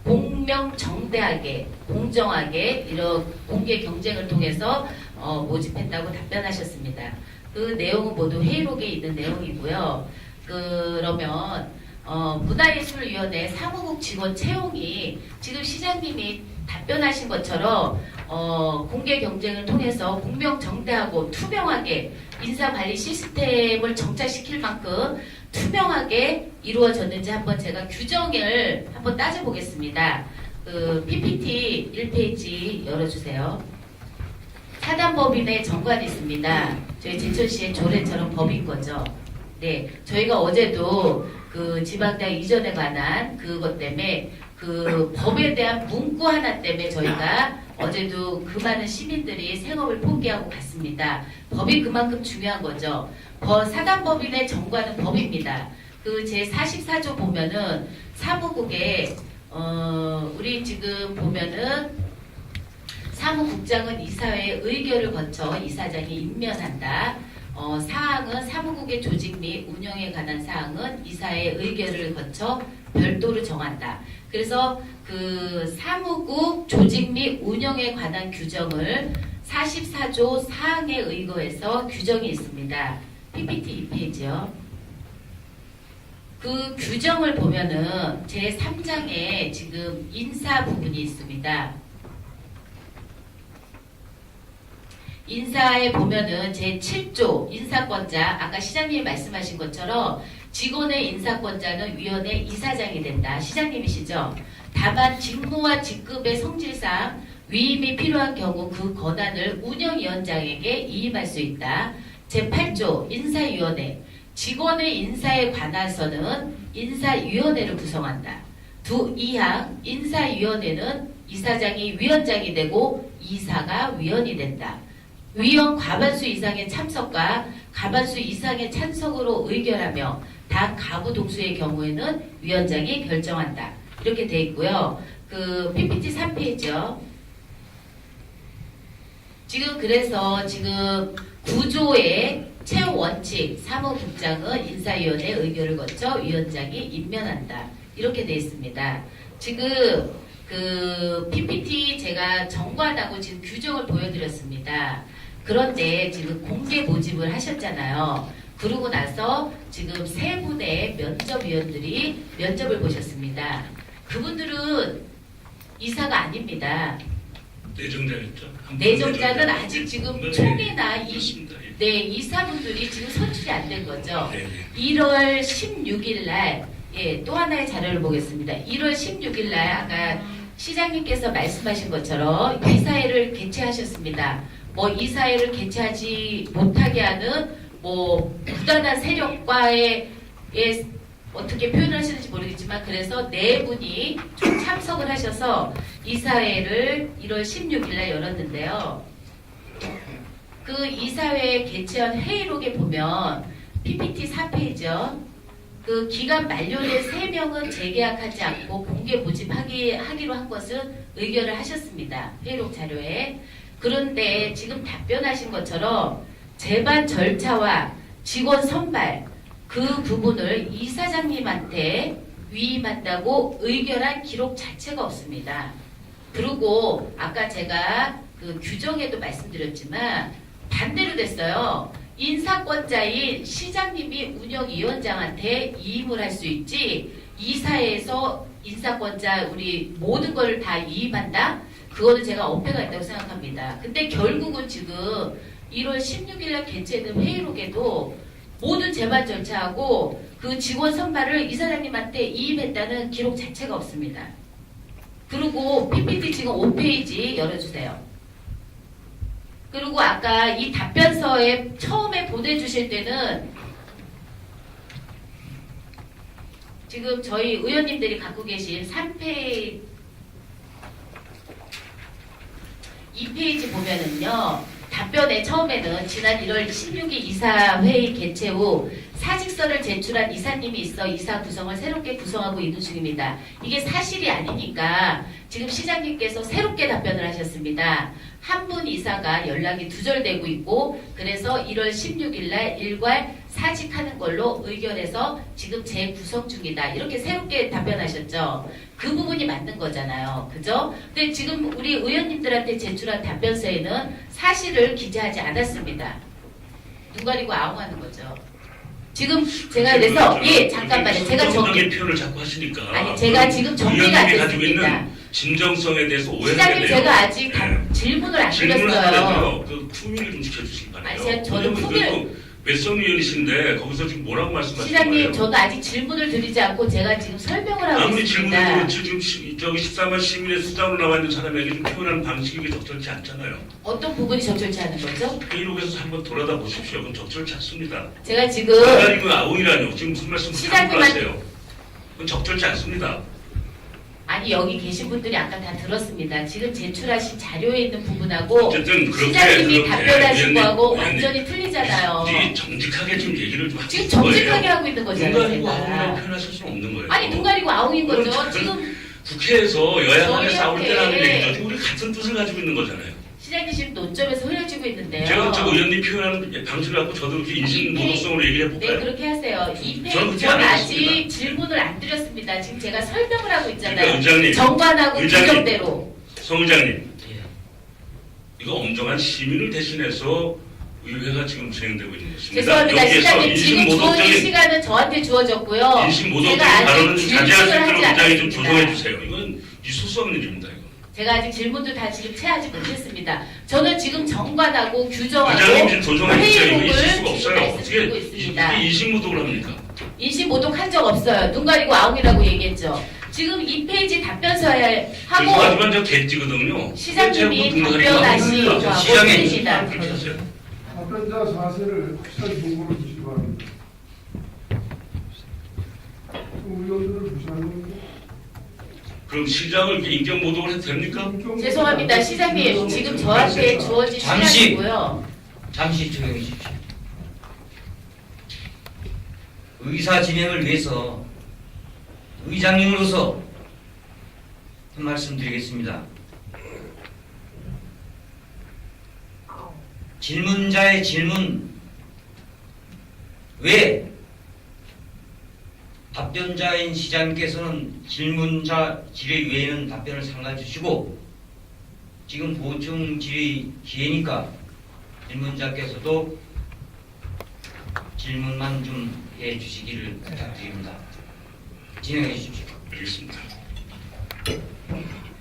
공명정대하게 공정하게 이런 공개 경쟁을 통해서 모집했다고 답변하셨습니다. 그 내용은 모두 회의록에 있는 내용이고요. 그러면 문화예술위원회 사무국 직원 채용이 지금 시장님이 답변하신 것처럼 공개 경쟁을 통해서 공명정대하고 투명하게 인사관리 시스템을 정착시킬 만큼 투명하게 이루어졌는지 한번 제가 규정을 한번 따져보겠습니다. 그 PPT 1페이지 열어주세요. 사단법인의 정관이 있습니다. 저희 제천시의 조례처럼 법인 거죠. 네, 저희가 어제도 그 지방장 이전에 관한 그것 때문에 그 법에 대한 문구 하나 때문에 저희가 어제도 그 많은 시민들이 생업을 포기하고 갔습니다. 법이 그만큼 중요한 거죠. 사단법인의 정관은 법입니다. 그 제 44조 보면은 사무국에 우리 지금 보면은 사무국장은 이사회의 의결을 거쳐 이사장이 임면한다. 사항은 사무국의 조직 및 운영에 관한 사항은 이사의 의결을 거쳐 별도로 정한다. 그래서 그 사무국 조직 및 운영에 관한 규정을 44조 사항에 의거해서 규정이 있습니다. PPT 2페이지요. 그 규정을 보면은 제 3장에 지금 인사 부분이 있습니다. 인사에 보면은 제 7조 인사권자, 아까 시장님이 말씀하신 것처럼 직원의 인사권자는 위원회 이사장이 된다. 시장님이시죠? 다만 직무와 직급의 성질상 위임이 필요한 경우 그 권한을 운영위원장에게 이임할 수 있다. 제 8조 인사위원회, 직원의 인사에 관해서는 인사위원회를 구성한다. 2항 인사위원회는 이사장이 위원장이 되고 이사가 위원이 된다. 위원 과반수 이상의 참석과 과반수 이상의 찬성으로 의결하며 단 가부 동수의 경우에는 위원장이 결정한다. 이렇게 돼 있고요. 그 PPT 3페이지요. 지금 그래서 지금 구조의 채용 원칙, 사무국장은 인사위원회 의결을 거쳐 위원장이 임면한다. 이렇게 돼 있습니다. 지금 그 PPT 제가 정관하고 지금 규정을 보여드렸습니다. 그런데 지금 공개 모집을 하셨잖아요. 그러고 나서 지금 세 분의 면접위원들이 면접을 보셨습니다. 그분들은 이사가 아닙니다. 내정자였죠? 내정자는 아직 지금 총회나 그렇습니다. 이사분들이 지금 선출이 안 된 거죠. 네. 1월 16일 날, 또 하나의 자료를 보겠습니다. 1월 16일 날 아까 시장님께서 말씀하신 것처럼 이사회를 개최하셨습니다. 뭐 이사회를 개최하지 못하게 하는 뭐 부단한 세력과의 어떻게 표현을 하시는지 모르겠지만 그래서 네 분이 좀 참석을 하셔서 이사회를 1월 16일 날 열었는데요. 그 이사회 개최한 회의록에 보면 PPT 4페이지요. 그 기간 만료된 3명은 재계약하지 않고 공개 모집하기로 한 것은 의결을 하셨습니다. 회의록 자료에. 그런데 지금 답변하신 것처럼 재반 절차와 직원 선발 그 부분을 이사장님한테 위임한다고 의결한 기록 자체가 없습니다. 그리고 아까 제가 그 규정에도 말씀드렸지만 반대로 됐어요. 인사권자인 시장님이 운영위원장한테 이임을 할 수 있지 이사회에서 인사권자 우리 모든 걸 다 이임한다? 그거는 제가 엄폐가 있다고 생각합니다. 근데 결국은 지금 1월 16일날 개최된 회의록에도 모든 재반 절차하고 그 직원 선발을 이사장님한테 이임했다는 기록 자체가 없습니다. 그리고 PPT 지금 5페이지 열어주세요. 그리고 아까 이 답변서에 처음에 보내주실 때는 지금 저희 의원님들이 갖고 계신 3페이지 2페이지 보면은요. 답변에 처음에는 지난 1월 16일 이사회의 개최 후 사직서를 제출한 이사님이 있어 이사 구성을 새롭게 구성하고 있는 중입니다. 이게 사실이 아니니까 지금 시장님께서 새롭게 답변을 하셨습니다. 한 분 이사가 연락이 두절되고 있고 그래서 1월 16일 날 일괄 사직하는 걸로 의결해서 지금 재구성 중이다. 이렇게 새롭게 답변하셨죠. 그 부분이 맞는 거잖아요. 그죠? 근데 지금 우리 의원님들한테 제출한 답변서에는 사실을 기재하지 않았습니다. 눈 가리고 아웅하는 거죠. 지금 제가 그래서 잠깐만요. 제가 정당의 표현을 자꾸 하시니까 아니 제가 지금 정리가 안 가지고 됐습니다. 있는 진정성에 대해서 오해를 시장님 했네요. 제가 아직 질문을 안 질문을 드렸어요. 하더라도요. 그 품위를 좀 지켜주시기 바라요. 아니, 저는 품위를- 외성 위원이신데 거기서 지금 뭐라고 말씀하시는 시장님, 거예요? 저도 아직 질문을 드리지 않고 제가 지금 설명을 하고 아무리 질문을 있습니다. 그렇지 지금 저기 13만 시민의 수장으로 나와 있는 사람에게 좀 표현하는 방식이 적절치 않잖아요. 어떤 부분이 적절치 않은 거죠? 회의록에서 한번 돌아다 보십시오. 그건 적절치 않습니다. 제가 지금 아니면 아웅이라뇨. 지금 무슨 말씀 시장님한테- 하세요? 그건 적절치 않습니다. 아니 여기 계신 분들이 아까 다 들었습니다. 지금 제출하신 자료에 있는 부분하고 어쨌든 그렇게 시장님이 답변하신 거하고 위원님, 완전히 틀리잖아요. 이 정직하게 좀 얘기를 좀 지금 하실 정직하게 거예요. 하고 있는 눈 거잖아요. 가리고 아웅이라고 제가. 표현하실 수는 없는 거예요. 아니 눈 가리고 아웅인 거죠. 그건 지금 국회에서 여야 간에 저희한테- 싸울 때라는 얘기죠. 지금 우리 같은 뜻을 가지고 있는 거잖아요. 시장님 지금 논점에서 흐려지고 있는데요. 제가 저 의원님 표현하는 방식을 갖고 저도 이렇게 인신 모독성으로 얘기를 네 해볼까요? 그렇게 하세요. 이 저는 페이지 그렇게 저는 안 아직 했습니다. 질문을 안 드렸습니다. 지금 제가 설명을 하고 그러니까 있잖아요. 의장님, 정관하고 의장님. 규정대로. 성 의장님, 이거 엄정한 시민을 대신해서 의회가 지금 진행되고 있는 것입니다. 죄송합니다. 여기에서 시장님 지금 주어진 인신모독적인 시간은 저한테 주어졌고요. 인신모독적인 제가 아직 발언은 좀 자제할 수 질문을 있도록 하지 의장이 좀 않았습니다. 조정해 주세요. 이건 있을 수 없는 일입니다. 이거. 제가 아직 질문도 다 지금 채하지 못했습니다. 저는 지금 정관하고 규정하고 의장님 지금 조정해 주세요. 이거 있을 수가 지금 없어요. 말씀드리고 어떻게 있습니다. 이게 인신모독을 합니까? 인신모독 한 적 없어요. 눈 가리고 아웅이라고 얘기했죠. 지금 이 페이지 답변서에 하고 죄송하지만 저 개찌거든요. 시장님이 답변하신 거하고 시장님. 틀립니다. 그렇게 하세요. 답변자 사실을 확실한 정보를 주시기 바랍니다. 의원들을 무시하는 겁니다. 그럼 시장을 이렇게 인격 모독을 해도 됩니까? 죄송합니다. 시장님 지금 저한테 주어진 잠시. 시간이고요. 잠시 조용히 해주십시오. 의사 진행을 위해서 의장님으로서 한 말씀 드리겠습니다. 질문자의 질문 외 답변자인 시장님께서는 질문자 질의 외에는 답변을 삼가 주시고 지금 보충 질의 기회니까 질문자께서도 질문만 좀 해주시기를 부탁드립니다. 진행해 주십시오. 알겠습니다.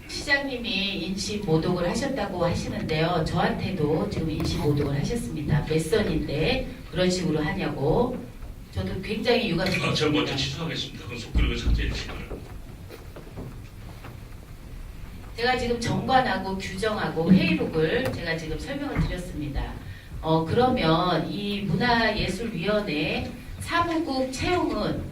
시장님이 인신모독을 하셨다고 하시는데요. 저한테도 지금 인신모독을 하셨습니다. 몇 선인데 그런 식으로 하냐고. 저도 굉장히 제가 먼저 유감스럽습니다. 취소하겠습니다. 그건 속기록에 삭제해 주시기 바랍니다. 제가 지금 정관하고 규정하고 회의록을 제가 지금 설명을 드렸습니다. 그러면 이 문화예술위원회 사무국 채용은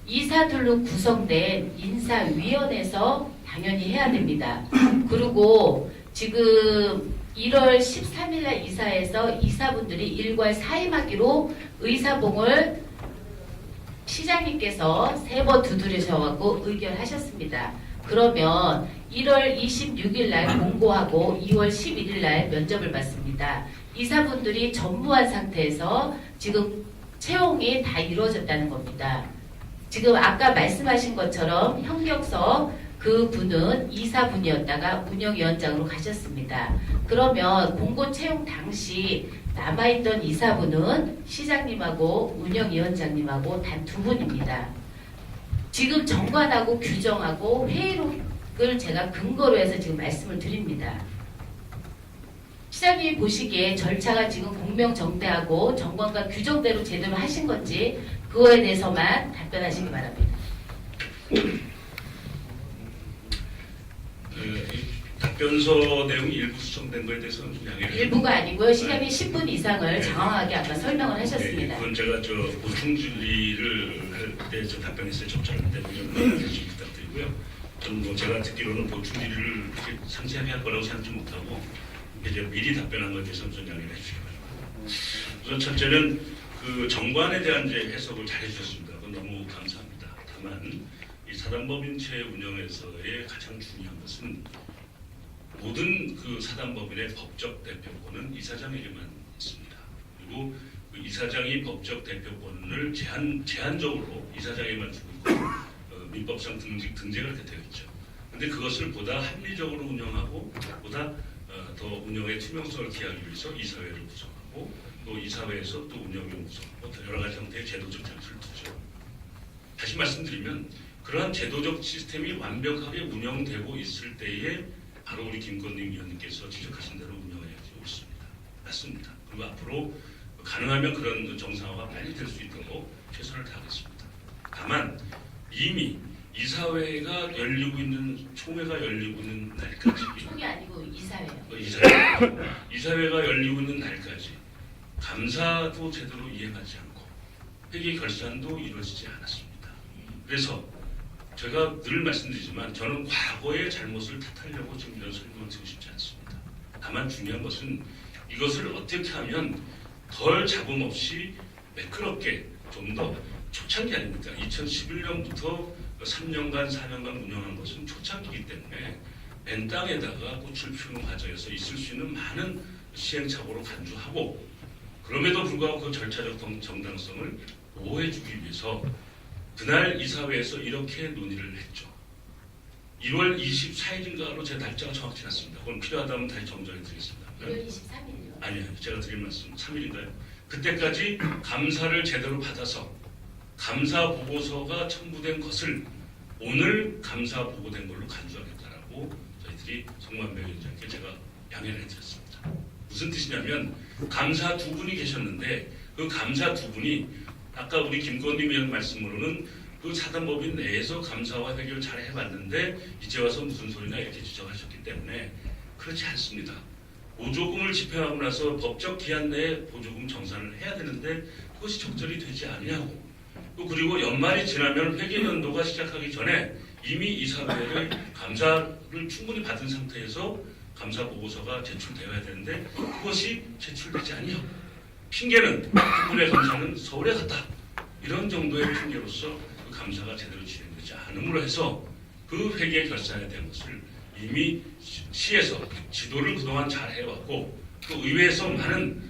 이사들로 구성된 인사위원회에서 당연히 해야 됩니다. 그리고 지금 1월 13일 날 이사에서 이사분들이 일괄 사임하기로 의사봉을 시장님께서 3번 두드리셔갖고 의결하셨습니다. 그러면 1월 26일 날 공고하고 2월 11일 날 면접을 받습니다. 이사분들이 전무한 상태에서 지금 채용이 다 이루어졌다는 겁니다. 지금 아까 말씀하신 것처럼 현격서 그 분은 이사분이었다가 운영위원장으로 가셨습니다. 그러면 공고 채용 당시 남아있던 이사분은 시장님하고 운영위원장님하고 단 2분입니다. 지금 정관하고 규정하고 회의록을 제가 근거로 해서 지금 말씀을 드립니다. 시장님이 보시기에 절차가 지금 공명정대하고 정관과 규정대로 제대로 하신 건지 그거에 대해서만 답변하시기 바랍니다. 이 답변서 내용이 일부 수정된 거에 대해서는 좀 양해를 일부가 아니고요. 시장님이 10분 이상을 장황하게 아까 설명을 하셨습니다. 그건 제가 저 보충 질의를 할 때 저 답변했을 적절한 때문에 좀 부탁드리고요. 저는 뭐 제가 듣기로는 보충 질의를 이렇게 상세하게 할 거라고 생각지 못하고 이제 미리 답변한 것에 대해서 좀 양해를 해주시기 바랍니다. 우선 첫째는 그 정관에 대한 이제 해석을 잘 해주셨습니다. 그건 너무 감사합니다. 다만 이 사단법인체 운영에서의 가장 중요한 것은 모든 그 사단법인의 법적 대표권은 이사장에게만 있습니다. 그리고 그 이사장이 법적 대표권을 제한적으로 이사장에만 주고 있고 민법상 등재가 그렇게 되어 있죠. 그런데 그것을 보다 합리적으로 운영하고 보다 더 운영의 투명성을 기하기 위해서 이사회를 구성하고 또 이사회에서 또 운영위원 구성하고 또 여러 가지 형태의 제도적 장치를 두죠. 다시 말씀드리면 그러한 제도적 시스템이 완벽하게 운영되고 있을 때에 바로 우리 김건림 위원님께서 지적하신 대로 운영해야지 옳습니다. 맞습니다. 그리고 앞으로 가능하면 그런 정상화가 빨리 될 수 있도록 최선을 다하겠습니다. 다만 이미 이사회가 열리고 있는 총회가 열리고 있는 날까지 총이 아니고 이사회요. 이사회가 열리고 있는 날까지 감사도 제대로 이행하지 않고 회계 결산도 이루어지지 않았습니다. 그래서 제가 늘 말씀드리지만 저는 과거의 잘못을 탓하려고 지금 이런 설명을 드리고 싶지 않습니다. 다만 중요한 것은 이것을 어떻게 하면 덜 잡음 없이 매끄럽게 좀 더 초창기 아닙니까? 2011년부터 3년간 4년간 운영한 것은 초창기이기 때문에 맨 땅에다가 꽃을 피우는 과정에서 있을 수 있는 많은 시행착오로 간주하고 그럼에도 불구하고 그 절차적 정당성을 보호해주기 위해서 그날 이사회에서 이렇게 논의를 했죠. 1월 24일인가로 제 날짜가 정확치 않습니다. 그건 필요하다면 다시 정정해 드리겠습니다. 1월 23일이요. 아니요. 제가 드린 말씀 3일인가요? 그때까지 감사를 제대로 받아서 감사 보고서가 첨부된 것을 오늘 감사 보고된 걸로 간주하겠다라고 저희들이 송만배 위원장께 제가 양해를 해드렸습니다. 무슨 뜻이냐면 감사 두 분이 계셨는데 그 감사 두 분이 아까 우리 김건림 위원 말씀으로는 그 사단법인 내에서 감사와 해결 잘 해봤는데 이제 와서 무슨 소리나 이렇게 지적하셨기 때문에 그렇지 않습니다. 보조금을 집행하고 나서 법적 기한 내에 보조금 정산을 해야 되는데 그것이 적절히 되지 않냐고 또 그리고 연말이 지나면 회계연도가 시작하기 전에 이미 이사회의 감사를 충분히 받은 상태에서 감사 보고서가 제출되어야 되는데 그것이 제출되지 아니하고 핑계는 국군의 감사는 서울에 갔다 이런 정도의 핑계로서 그 감사가 제대로 진행되지 않음으로 해서 그 회계 결산에 대한 것을 이미 시에서 지도를 그동안 잘 해왔고 또 의회에서 많은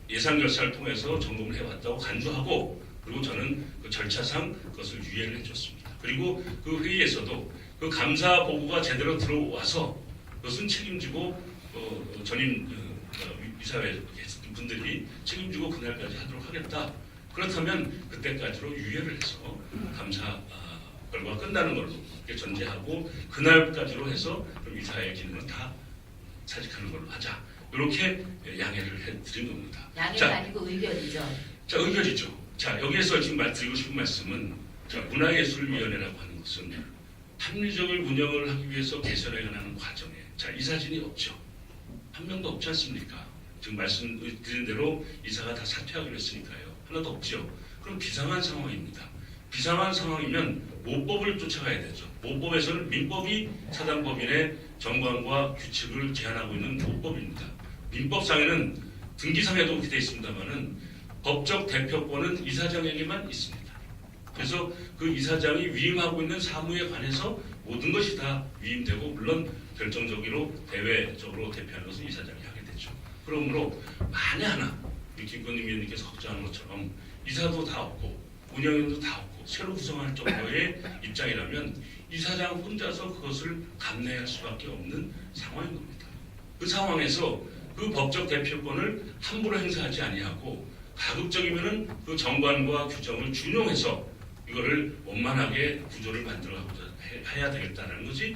예산 결산을 통해서 점검을 해왔다고 간주하고 그리고 저는 그 절차상 그것을 유예를 해줬습니다. 그리고 그 회의에서도 그 감사 보고가 제대로 들어와서 그것은 책임지고 전임 이사회 분들이 책임지고 그날까지 하도록 하겠다. 그렇다면 그때까지로 유예를 해서 감사 결과가 끝나는 걸로 전제하고 그날까지로 해서 그럼 이사회 기능을 다 사직하는 걸로 하자. 이렇게 양해를 해드린 겁니다. 양해가 아니고 의견이죠. 자, 의견이죠. 자, 여기에서 지금 드리고 싶은 말씀은 자, 문화예술위원회라고 하는 것은 합리적인 운영을 하기 위해서 개선해 가는 과정에 자, 이사진이 없죠. 한 명도 없지 않습니까? 지금 말씀드린 대로 이사가 다 사퇴하기로 했으니까요. 하나도 없죠. 그럼 비상한 상황입니다. 비상한 상황이면 모법을 쫓아가야 되죠. 모법에서는 민법이 사단법인의 정관과 규칙을 제한하고 있는 모법입니다. 민법상에는 등기상에도 그렇게 되어 있습니다만은 법적 대표권은 이사장에게만 있습니다. 그래서 그 이사장이 위임하고 있는 사무에 관해서 모든 것이 다 위임되고 물론 결정적으로 대외적으로 대표하는 것은 이사장이 하게 되죠. 그러므로 만에 하나 우리 김건림 위원님께서 걱정하는 것처럼 이사도 다 없고 운영위원도 다 없고 새로 구성할 정도의 입장이라면 이사장 혼자서 그것을 감내할 수밖에 없는 상황인 겁니다. 그 상황에서 그 법적 대표권을 함부로 행사하지 아니하고 가급적이면은 그 정관과 규정을 준용해서 이거를 원만하게 구조를 만들어가고자 해야 되겠다는 것이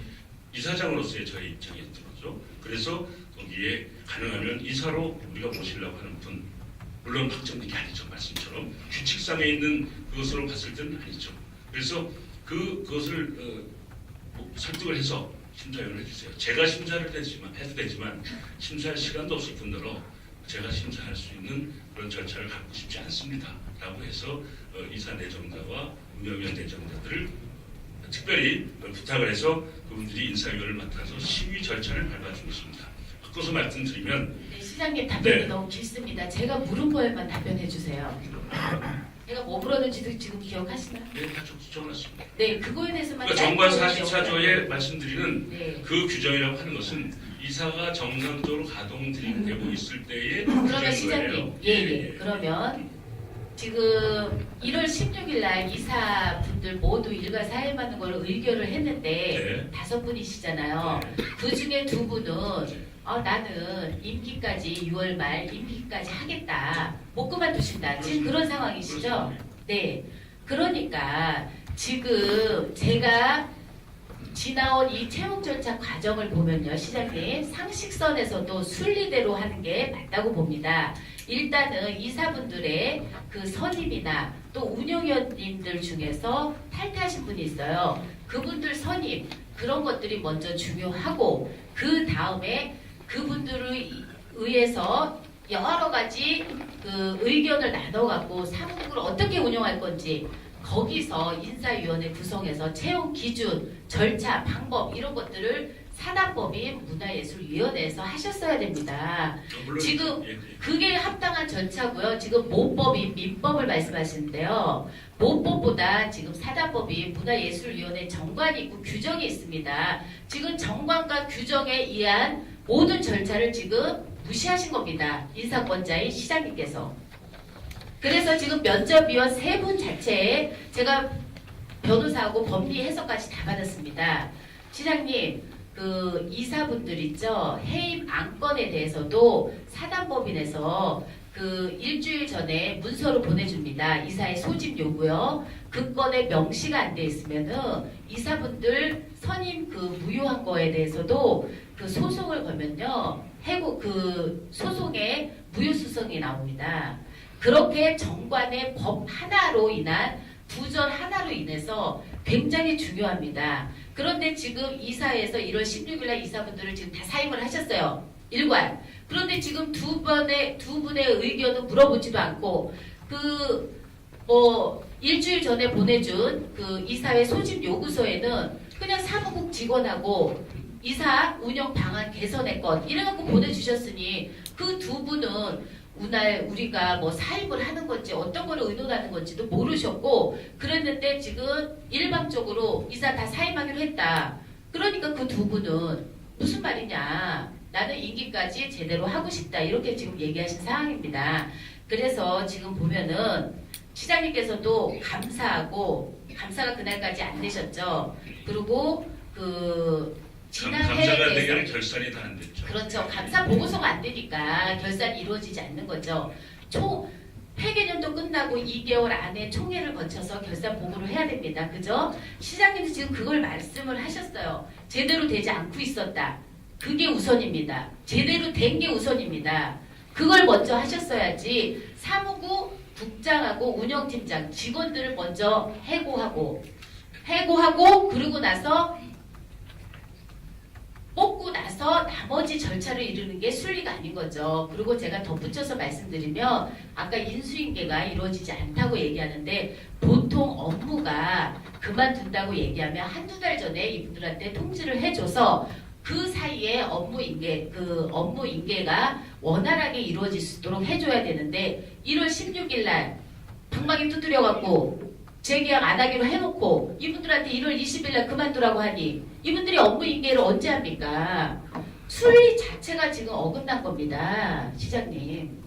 이사장으로서의 저의 입장이었던 거죠. 그래서 거기에 가능하면 이사로 우리가 모시려고 하는 분, 물론 확정된 게 아니죠. 말씀처럼 규칙상에 있는 그것으로 봤을 때는 아니죠. 그래서 그것을 설득을 해서 심사위원을 해주세요. 제가 심사를 해도 되지만 심사할 시간도 없을 뿐더러 제가 심사할 수 있는 그런 절차를 갖고 싶지 않습니다. 라고 해서 이사 내정자와 운영위원 내정자들을 특별히 부탁을 해서 그분들이 인사위원을 맡아서 시위 절차를 밟아주고 있습니다. 바꿔서 말씀드리면 네, 시장님 답변이 네. 너무 길습니다. 제가 물은 거에만 답변해 주세요. 제가 뭐 물었는지도 지금 기억하시나요? 네, 다 적어놨습니다. 네, 그거에 대해서만 그러니까 정관 짧게 44조에 말씀드리는 네. 그 규정이라고 하는 것은 이사가 정상적으로 가동되고 있을 때의 그러면 규정인 시장님, 거예요. 예. 그러면 지금 1월 16일 날 이사분들 모두 일과 사회 받는 걸 의결을 했는데 네. 5분이시잖아요. 네. 그 중에 2분은 네. 나는 임기까지 6월 말 임기까지 하겠다. 못 그만두신다. 지금 그런 상황이시죠? 그렇습니다. 네. 그러니까 지금 제가 지나온 이 채용 절차 과정을 보면요, 시장님 상식선에서도 순리대로 하는 게 맞다고 봅니다. 일단은 이사분들의 그 선임이나 또 운영위원님들 중에서 탈퇴하신 분이 있어요. 그분들 선임 그런 것들이 먼저 중요하고 그 다음에 그분들을 의해서 여러 가지 그 의견을 나눠갖고 사무국을 어떻게 운영할 건지 거기서 인사위원회 구성해서 채용 기준, 절차, 방법 이런 것들을 사단법인 문화예술위원회에서 하셨어야 됩니다. 물론 지금 예, 그게 합당한 절차고요. 지금 모법인 민법을 말씀하시는데요. 모법보다 지금 사단법인 문화예술위원회 정관이 있고 규정이 있습니다. 지금 정관과 규정에 의한 모든 절차를 지금 무시하신 겁니다. 인사권자인 시장님께서. 그래서 지금 면접위원 3분 자체에 제가 변호사하고 법리 해석까지 다 받았습니다. 시장님, 그 이사분들 있죠? 해임 안건에 대해서도 사단법인에서 그 일주일 전에 문서로 보내줍니다. 이사의 소집 요구요. 그 건에 명시가 안 돼 있으면은 이사분들 선임 그 무효한 거에 대해서도 그 소송을 걸면요. 해고 그 소송에 무효수성이 나옵니다. 그렇게 정관의 법 하나로 인한 부전 하나로 인해서 굉장히 중요합니다. 그런데 지금 이사에서 1월 16일 날 이사분들을 지금 다 사임을 하셨어요. 일괄. 그런데 지금 두 분의 의견은 물어보지도 않고 일주일 전에 보내준 그 이사회 소집 요구서에는 그냥 사무국 직원하고 이사 운영 방안 개선의 것 이래갖고 보내주셨으니 그 두 분은 오늘 우리가 뭐 사입을 하는 건지 어떤 거를 의논하는 건지도 모르셨고 그랬는데 지금 일방적으로 이사 다 사임하기로 했다. 그러니까 그 두 분은 무슨 말이냐. 나는 임기까지 제대로 하고 싶다. 이렇게 지금 얘기하신 상황입니다. 그래서 지금 보면은 시장님께서도 감사하고 감사가 그날까지 안 되셨죠. 그리고 지난해에 감사가 대해서 되기는 결산이 다 안 됐죠. 그렇죠. 감사 보고서가 안 되니까 결산이 이루어지지 않는 거죠. 폐개년도 끝나고 2개월 안에 총회를 거쳐서 결산 보고를 해야 됩니다. 그죠? 시장님도 지금 그걸 말씀을 하셨어요. 제대로 되지 않고 있었다. 그게 우선입니다. 제대로 된 게 우선입니다. 그걸 먼저 하셨어야지 사무국 국장하고 운영팀장 직원들을 먼저 해고하고 그러고 나서 뽑고 나서 나머지 절차를 이루는 게 순리가 아닌 거죠. 그리고 제가 덧붙여서 말씀드리면 아까 인수인계가 이루어지지 않다고 얘기하는데 보통 업무가 그만둔다고 얘기하면 한두 달 전에 이분들한테 통지를 해줘서 그 사이에 업무 인계가 원활하게 이루어질 수 있도록 해줘야 되는데 1월 16일 날 방망이 두드려갖고 재계약 안 하기로 해놓고 이분들한테 1월 20일 날 그만두라고 하니 이분들이 업무 인계를 언제 합니까? 순리 자체가 지금 어긋난 겁니다. 시장님.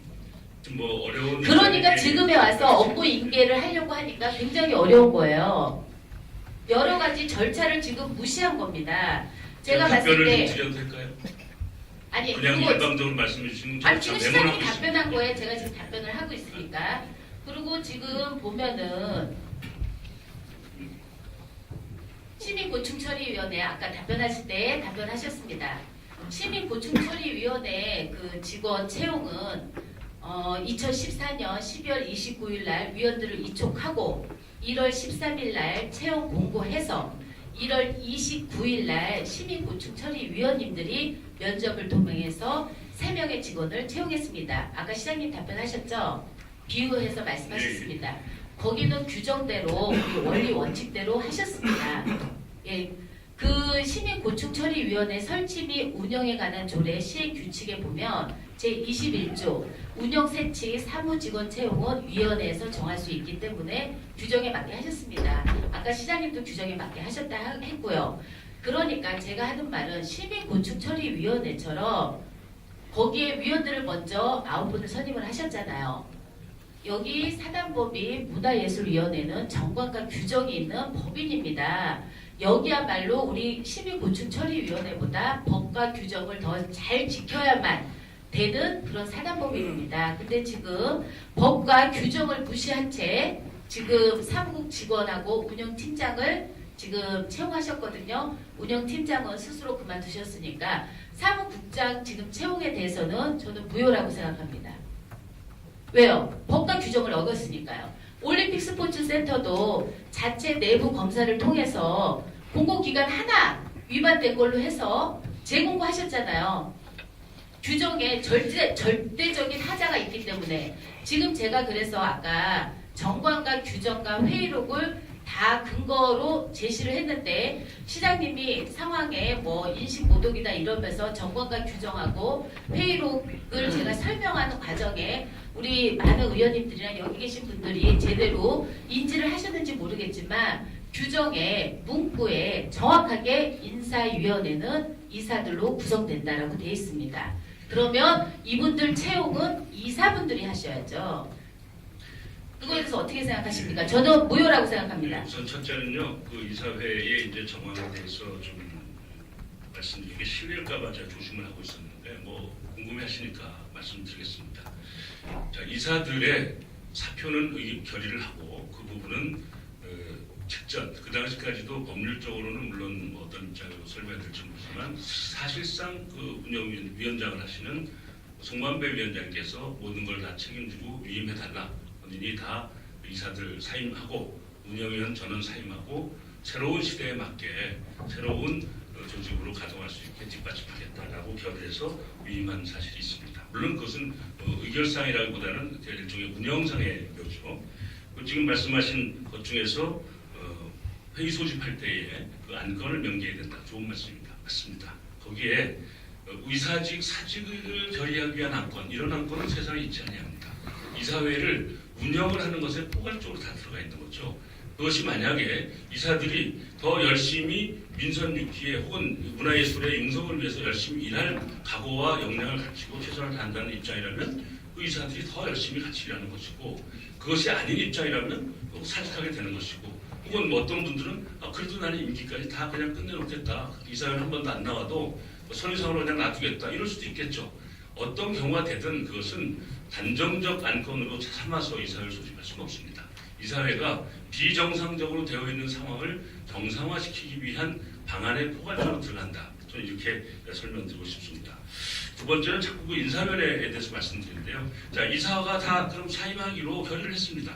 좀 뭐 어려운 그러니까 지금에 와서 업무 인계를 하려고 하니까 굉장히 어려운 거예요. 여러 가지 절차를 지금 무시한 겁니다. 제가 봤을 답변을 때 좀 드려도 될까요? 아니 그냥 그거 일방적으로 말씀해 주시면 아니 제가 지금 메모를 하고 시장님 있습니다. 답변한 거에 제가 지금 답변을 하고 있으니까 그리고 지금 보면은 시민고충처리위원회 아까 답변하실 때 답변하셨습니다. 시민고충처리위원회 그 직원 채용은 2014년 12월 29일 날 위원들을 이촉하고 1월 13일 날 채용 공고해서 1월 29일 날 시민고충처리위원님들이 면접을 통해서 3명의 직원을 채용했습니다. 아까 시장님 답변하셨죠? 비유해서 말씀하셨습니다. 거기는 규정대로 우리 원리 원칙대로 하셨습니다. 예, 그 시민고충처리위원회 설치 및 운영에 관한 조례 시행 규칙에 보면 제21조 운영 세치 사무직원 채용은 위원회에서 정할 수 있기 때문에 규정에 맞게 하셨습니다. 아까 시장님도 규정에 맞게 하셨다 했고요. 그러니까 제가 하는 말은 시민고충처리위원회처럼 거기에 위원들을 먼저 9분을 선임을 하셨잖아요. 여기 사단법인 문화예술위원회는 정관과 규정이 있는 법인입니다. 여기야말로 우리 시민고충처리위원회보다 법과 규정을 더 잘 지켜야만 되는 그런 사단법인입니다. 근데 지금 법과 규정을 무시한 채 지금 사무국 직원하고 운영팀장을 지금 채용하셨거든요. 운영팀장은 스스로 그만두셨으니까 사무국장 지금 채용에 대해서는 저는 무효라고 생각합니다. 왜요? 법과 규정을 어겼으니까요. 올림픽 스포츠 센터도 자체 내부 검사를 통해서 공공기관 하나 위반된 걸로 해서 재공고하셨잖아요. 규정에 절대적인 하자가 있기 때문에 지금 제가 그래서 아까 정관과 규정과 회의록을 다 근거로 제시를 했는데 시장님이 상황에 뭐 인식모독이다 이러면서 정관과 규정하고 회의록을 제가 설명하는 과정에 우리 많은 의원님들이나 여기 계신 분들이 제대로 인지를 하셨는지 모르겠지만 규정에 문구에 정확하게 인사위원회는 이사들로 구성된다라고 되어 있습니다. 그러면 이분들 채용은 이사분들이 하셔야죠. 그거에 대해서 어떻게 생각하십니까? 저는 무효라고 생각합니다. 우선 첫째는요, 그 이사회의 이제 정황에 대해서 좀 말씀드리기 실례일까봐 제가 조심을 하고 있었는데 뭐 궁금해하시니까 말씀드리겠습니다. 자, 이사들의 사표는 결의를 하고 그 부분은 직전 그 당시까지도 법률적으로는 물론 뭐 어떤 입장으로 설명해 드릴지 모르지만 사실상 그 운영위원장을 하시는 송만배 위원장께서 모든 걸 다 책임지고 위임해달라. 본인이 다 이사들 사임하고 운영위원 전원 사임하고 새로운 시대에 맞게 새로운 조직으로 가동할 수 있게 뒷받침하겠다라고 결의해서 위임한 사실이 있습니다. 물론 그것은 의결상이라기보다는 일종의 운영상의 묘죠. 지금 말씀하신 것 중에서 회의 소집할 때에 그 안건을 명기해야 된다. 좋은 말씀입니다. 맞습니다. 거기에 의사직, 사직을 결의하기 위한 안건, 이런 안건은 세상에 있지 아니합니다. 이사회를 운영을 하는 것에 포괄적으로 다 들어가 있는 거죠. 그것이 만약에 이사들이 더 열심히 민선유기에 혹은 문화예술의 융성을 위해서 열심히 일할 각오와 역량을 갖추고 최선을 다한다는 입장이라면 그 이사들이 더 열심히 같이 일하는 것이고, 그것이 아닌 입장이라면 사직하게 되는 것이고, 혹은 뭐 어떤 분들은 그래도 나는 임기까지 다 그냥 끝내놓겠다, 이사회는 한 번도 안 나와도 선의상으로 그냥 놔두겠다, 이럴 수도 있겠죠. 어떤 경우가 되든 그것은 단정적 안건으로 삼아서 이사회를 소집할 수는 없습니다. 이사회가 비정상적으로 되어 있는 상황을 정상화시키기 위한 방안에 포괄적으로 들어간다. 저는 이렇게 설명드리고 싶습니다. 두 번째는 자꾸 그 인사면에 대해서 말씀드리는데요. 자, 이사가 다 그럼 사임하기로 결의를 했습니다.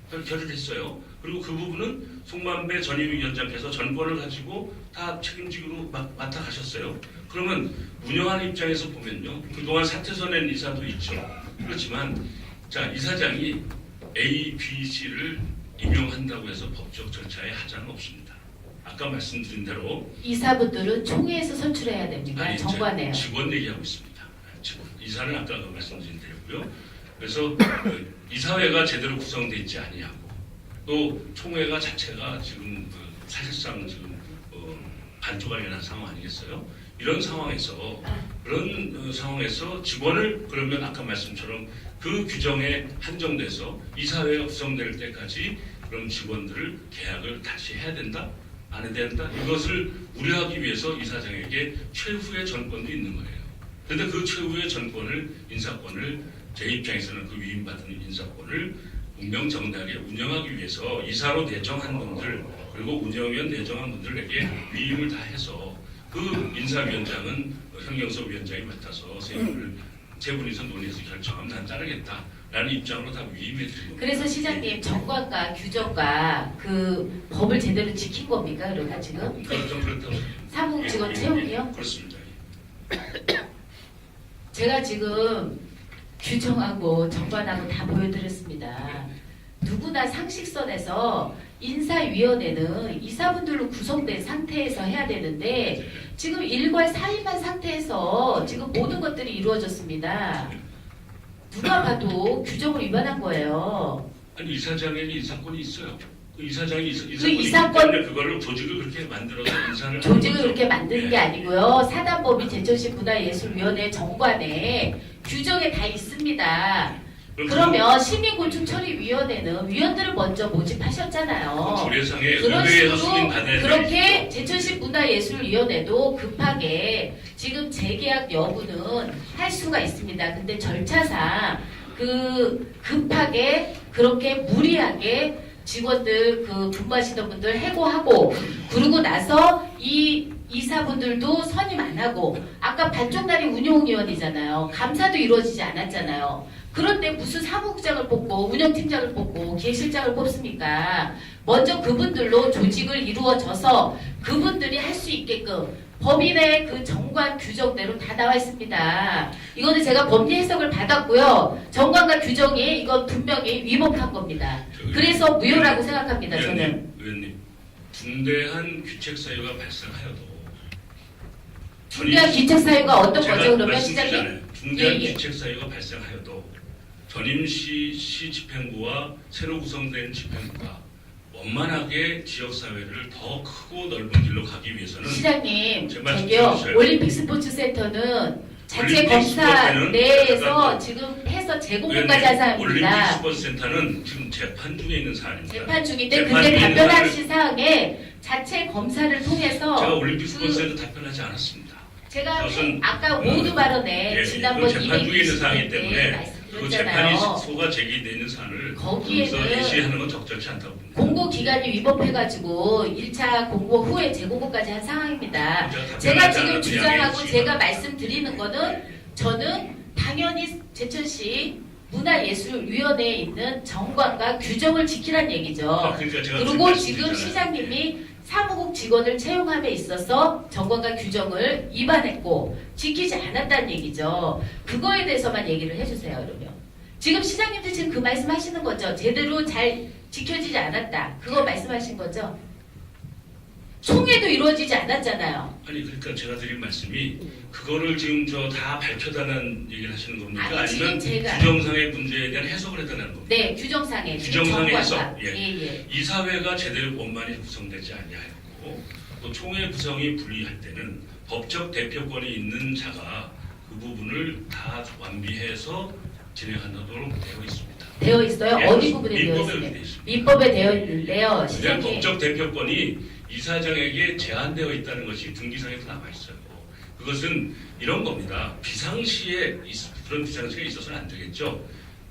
결의를 했어요. 그리고 그 부분은 송만배 전임위원장께서 전권을 가지고 다 책임지기로 맡아가셨어요. 그러면 운영하는 입장에서 보면요, 그동안 사퇴서 낸 이사도 있죠. 그렇지만 자, 이사장이 A, B, C를 임용한다고 해서 법적 절차에 하자는 없습니다. 아까 말씀드린 대로 이사분들은 총회에서 선출해야 됩니다. 아니, 정관에요. 직원 얘기하고 있습니다. 직원. 이사는 아까 말씀드린 대로고요. 그래서 이사회가 제대로 구성되어 있지 아니하고 또 총회가 자체가 지금 사실상 지금 반쪽알려난 상황 아니겠어요? 이런 상황에서 직원을 그러면 아까 말씀처럼 그 규정에 한정돼서 이사회가 구성될 때까지 그럼 직원들을 계약을 다시 해야 된다? 안 해야 된다? 이것을 우려하기 위해서 이사장에게 최후의 전권도 있는 거예요. 그런데 그 최후의 전권을, 인사권을 제 입장에서는 그 위임받은 인사권을 분명정당하게 운영하기 위해서 이사로 내정한 분들 그리고 운영위원 내정한 분들에게 위임을 다 해서 그 인사위원장은 현경섭 위원장이 맡아서 세 분이서 논의해서 결정하면 난 따르겠다라는 입장으로 다 위임해 드린 겁니다. 그래서 시장님 정관과 규정과 그 법을 제대로 지킨 겁니까? 그러면 지금 좀 그렇다고 사무 직원 채용이요? 그렇습니다. 제가 지금 규정하고 정관하고 다 보여드렸습니다. 누구나 상식선에서 인사위원회는 이사분들로 구성된 상태에서 해야 되는데 지금 일괄 사임한 상태에서 지금 모든 것들이 이루어졌습니다. 누가 봐도 규정을 위반한 거예요. 아니 이사장에게 인사권이 있어요. 그 이사장이 이사권- 때문에 그거를 조직을 그렇게 만들어서 인사를 조직을 하는 그렇게 거죠. 만드는 네. 게 아니고요. 사단법인 제천시 문화예술위원회 정관에 규정에 다 있습니다. 그러면 시민곤충처리위원회는 위원들을 먼저 모집하셨잖아요. 조례상에 그런 의회에서 식으로 승인받아야 그렇게 제천시 문화예술위원회도 급하게 지금 재계약 여부는 할 수가 있습니다. 근데 절차상 그 급하게 그렇게 무리하게 직원들 그 근무하시던 분들 해고하고 그러고 나서 이 이사분들도 선임 안 하고 아까 반쪽다리 운영위원이잖아요. 감사도 이루어지지 않았잖아요. 그런데 무슨 사무국장을 뽑고 운영팀장을 뽑고 기획실장을 뽑습니까? 먼저 그분들로 조직을 이루어져서 그분들이 할 수 있게끔 법인의 그 정관 규정대로 다 나와 있습니다. 이거는 제가 법리 해석을 받았고요. 정관과 규정이 이건 분명히 위법한 겁니다. 그래서 무효라고 생각합니다. 저는. 의원님, 중대한 귀책 사유가 발생하여도 중대한 귀책 사유가 어떤 제가 거죠? 그러면 말씀드리잖아요. 시장님? 중대한 예, 예. 귀책 사유가 발생하여도 전임시 집행부와 새로 구성된 집행부가 원만하게 지역사회를 더 크고 넓은 길로 가기 위해서는 시장님, 제 말씀 저기요, 들으셔야 올림픽 스포츠센터는 자체 올림픽 검사 스포츠센터는 내에서 잠깐만요. 지금 해서 제공까지 한 올림픽 사항입니다. 스포츠센터는 지금 재판 중에 있는 사안입니다. 재판 중인데 재판 근데 중에 있는 답변하신 사항에 자체 검사를 통해서 제가 올림픽 그 스포츠센터 답변하지 않았습니다. 제가 그것은 아까 모두 발언에 예, 지난번 그 재판 중에 있는 사항이기 220회 때문에 때 그 재판이 말씀드렸잖아요. 소가 제기되는 사안을 거기에는 거기서 제시하는 건 적절치 않다고 봅니다. 공고기간이 위법해가지고 1차 공고 후에 재공고까지 한 상황입니다. 제가 답변하지 지금 않아도 주장하고 양해해 제가 주시기 말씀드리는 거는 저는 당연히 제천시 문화예술위원회에 있는 정관과 규정을 지키란 얘기죠. 그러니까 제가 그리고 말씀드리잖아요. 지금 시장님이 사무국 직원을 채용함에 있어서 정관과 규정을 위반했고 지키지 않았다는 얘기죠. 그거에 대해서만 얘기를 해주세요. 그러면 지금 시장님도 지금 그 말씀하시는 거죠. 제대로 잘 지켜지지 않았다. 그거 말씀하신 거죠. 총회도 이루어지지 않았잖아요. 아니 그러니까 제가 드린 말씀이 그거를 지금 저 다 밝혀달라는 얘기를 하시는 겁니까? 아니, 지금 아니면 제가- 규정상의 문제에 대한 해석을 해달라는 겁니까? 네, 규정상에 규정상의 해석, 정관과. 예. 예. 이 사회가 제대로 원만히 구성되지 아니하였고 또 총회 구성이 불리할 때는 법적 대표권이 있는 자가 그 부분을 다 완비해서 진행하도록 되어 있습니다. 되어 있어요. 예, 어디 부분에 되어 민법에 있습니까? 되어 있습니다. 민법에 되어 있는데요. 그냥 시장님. 법적 대표권이 이사장에게 제한되어 있다는 것이 등기상에도 나와 있어요. 그것은 이런 겁니다. 비상시에 그런 비상시에 있어서는 안 되겠죠.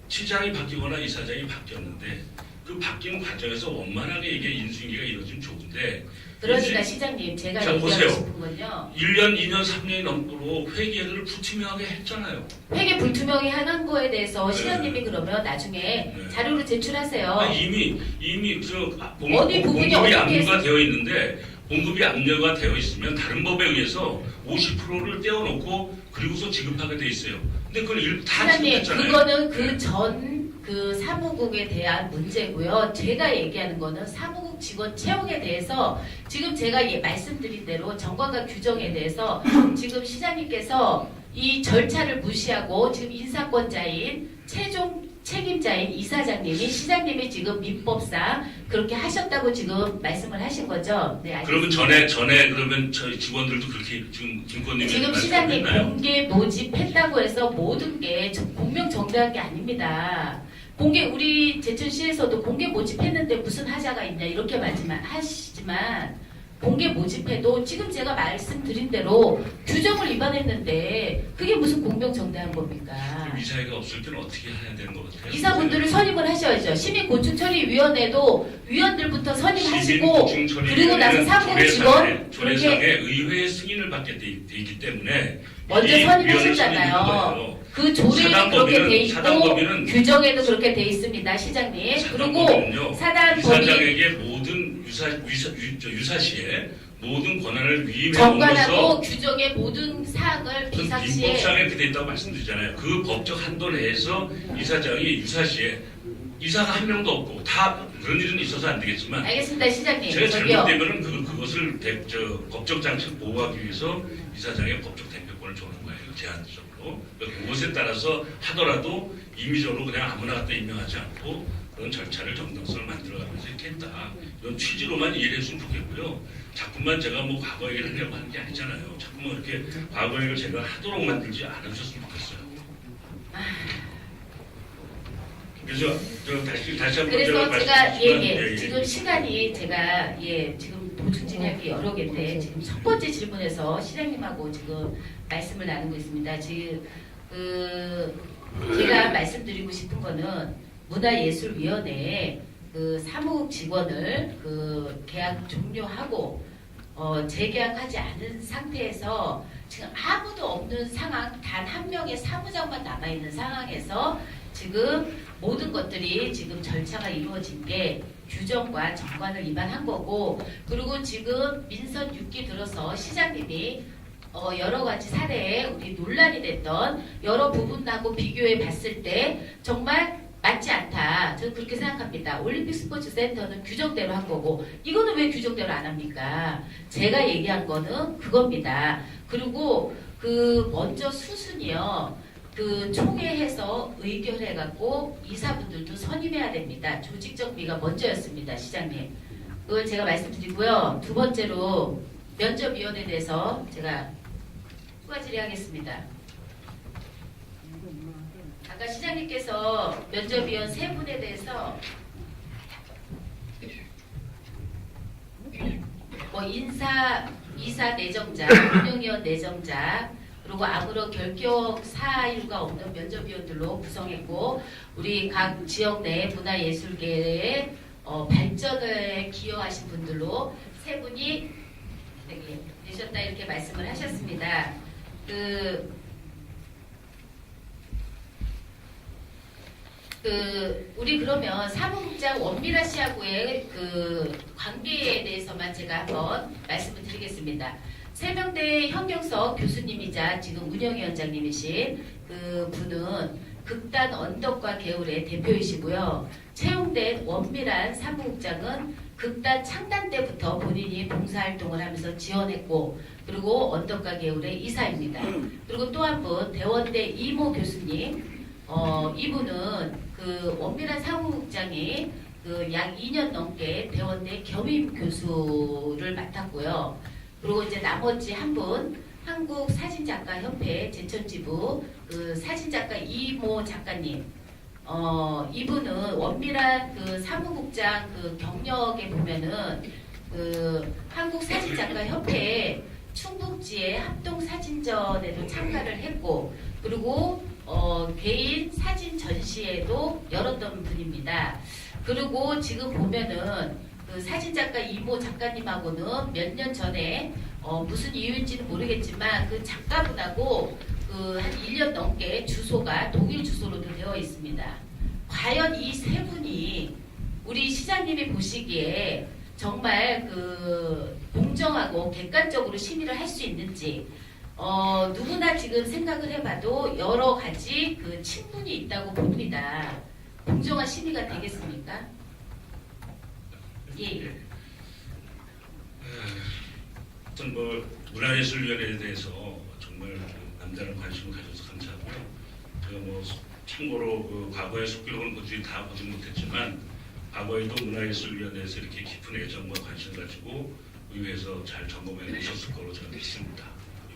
시장이 바뀌거나 이사장이 바뀌었는데 그 바뀐 과정에서 원만하게 이게 인수인계가 이루어지면 좋은데 그러니까 시장님 제가 자, 얘기하고 보세요. 싶은 건요. 1년, 2년, 3년이 넘도록 회계를 불투명하게 했잖아요. 회계 불투명이 하는 거에 대해서 시장님이 그러면 나중에 네. 자료를 제출하세요. 이미 저 어디 부분이 공급이 어떻게 압류가 되어 있는데 공급이 압류가 되어 있으면 다른 법에 의해서 50%를 떼어놓고 그리고서 지급하게 돼 있어요. 근데 그걸 다 시장님 지급했잖아요. 그거는 그 사무국에 대한 문제고요. 제가 얘기하는 거는 사무국 직원 채용에 대해서 지금 제가 말씀드린 대로 정관과 규정에 대해서 지금 시장님께서 이 절차를 무시하고 지금 인사권자인 최종 책임자인 이사장님이 시장님이 지금 민법상 그렇게 하셨다고 지금 말씀을 하신 거죠? 네, 그러면 알겠습니다. 전에 그러면 저희 직원들도 그렇게 지금 김건님이 지금 시장님 말씀했나요? 공개 모집했다고 해서 모든 게 공명정대한 게 아닙니다. 우리 제천시에서도 공개 모집했는데 무슨 하자가 있냐 이렇게 하시지만 공개 모집해도 지금 제가 말씀드린 대로 규정을 위반했는데 그게 무슨 공명정대한 겁니까? 이사회가 없을 때는 어떻게 해야 되는 것 같아요? 이사분들을 선임을 하셔야죠. 시민고충처리위원회도 위원들부터 선임하시고 그리고 나서 사무국 직원 조례상에 그렇게 의회의 승인을 받게 돼 있기 때문에 먼저 이 위원을 선임하셨잖아요. 선임하는 거예요. 그 조례에 그렇게 돼 있고 사단법인은 규정에도 그렇게 돼 있습니다, 시장님. 그리고 사단법인은요, 사단법인 이사장에게 모든 유사시에 모든 권한을 위임해 정관하고 놓으면서 규정의 모든 사항을 비상시에 민법상에 그렇게 돼 있다고 말씀드리잖아요. 그 법적 한도 내에서 이사장이 유사시에 이사가 한 명도 없고 다 그런 일은 있어서 안 되겠지만 알겠습니다, 시장님. 제가 저기요. 잘못되면은 그것을 법적 장치를 보호하기 위해서 이사장의 법적 대표권을 주는 거예요. 제한적으로. 그것에 따라서 하더라도 임의적으로 그냥 아무나 갖다 임명하지 않고 그런 절차를 정당성을 만들어가면서 이렇게 했다. 이런 취지로만 이해를 했으면 좋겠고요. 자꾸만 제가 뭐 과거 얘기를 하려고 하는 게 아니잖아요. 자꾸만 이렇게 과거 얘기를 제가 하도록 만들지 않으셨으면 좋겠어요. 그래서 다시 한번 그래서 제가 말씀드리지만, 지금 시간이 제가 지금 보충진행이 여러 개인데 지금 첫 번째 질문에서 시장님하고 지금 말씀을 나누고 있습니다. 지금 제가 말씀드리고 싶은 거는 문화예술위원회에 그 사무국 직원을 그 계약 종료하고 재계약하지 않은 상태에서 지금 아무도 없는 상황, 단 한 명의 사무장만 남아 있는 상황에서 지금 모든 것들이 지금 절차가 이루어진 게 규정과 정관을 위반한 거고, 그리고 지금 민선 6기 들어서 시장님이 여러 가지 사례에 우리 논란이 됐던 여러 부분하고 비교해 봤을 때 정말 맞지 않다. 저는 그렇게 생각합니다. 올림픽 스포츠 센터는 규정대로 한 거고, 이거는 왜 규정대로 안 합니까? 제가 얘기한 거는 그겁니다. 그리고 그 먼저 수순이요. 그 총회해서 의결해갖고 이사분들도 선임해야 됩니다. 조직정비가 먼저였습니다, 시장님. 그걸 제가 말씀드리고요. 두 번째로 면접위원회에 대해서 제가 추가 질의하겠습니다. 아까 시장님께서 면접위원 세 분에 대해서 뭐 이사 내정자, 운영위원 내정자, 그리고 아무런 결격 사유가 없는 면접위원들로 구성했고, 우리 각 지역 내 문화예술계의 발전에 기여하신 분들로 세 분이 되셨다 이렇게 말씀을 하셨습니다. 우리 그러면 사무국장 원미라 씨하고의 그 관계에 대해서만 제가 한번 말씀을 드리겠습니다. 세명대 현경석 교수님이자 지금 운영위원장님이신 그 분은 극단 언덕과 계울의 대표이시고요. 채용된 원미란 사무국장은 극단 창단 때부터 본인이 봉사활동을 하면서 지원했고, 그리고 언덕과 계울의 이사입니다. 그리고 또 한 분 대원대 이모 교수님, 이분은 그 원미란 사무국장이 그 약 2년 넘게 대원대 겸임 교수를 맡았고요. 그리고 이제 나머지 한 분, 한국사진작가협회 제천지부 그 사진작가 이모 작가님, 이분은 원미란 그 사무국장 그 경력에 보면은 그 한국사진작가협회 충북지의 합동사진전에도 참가를 했고, 그리고 개인 사진 전시회도 열었던 분입니다. 그리고 지금 보면은 그 사진작가 이모 작가님하고는 몇 년 전에 무슨 이유인지는 모르겠지만 그 작가분하고 그 한 1년 넘게 주소가 독일 주소로도 되어 있습니다. 과연 이 세 분이 우리 시장님이 보시기에 정말 그 공정하고 객관적으로 심의를 할 수 있는지, 누구나 지금 생각을 해봐도 여러 가지 그 친분이 있다고 봅니다. 공정한 심의가 되겠습니까? 예. 어떤 뭐 문화예술위원회에 대해서 정말 남다른 관심을 가져서 감사하고요. 제가 뭐 참고로 그 과거의 속기록은 그들이 다 보지 못했지만, 과거에도 문화예술위원회에서 이렇게 깊은 애정과 관심 가지고 의회에서 잘 점검해 오셨을 거로 저는 믿습니다.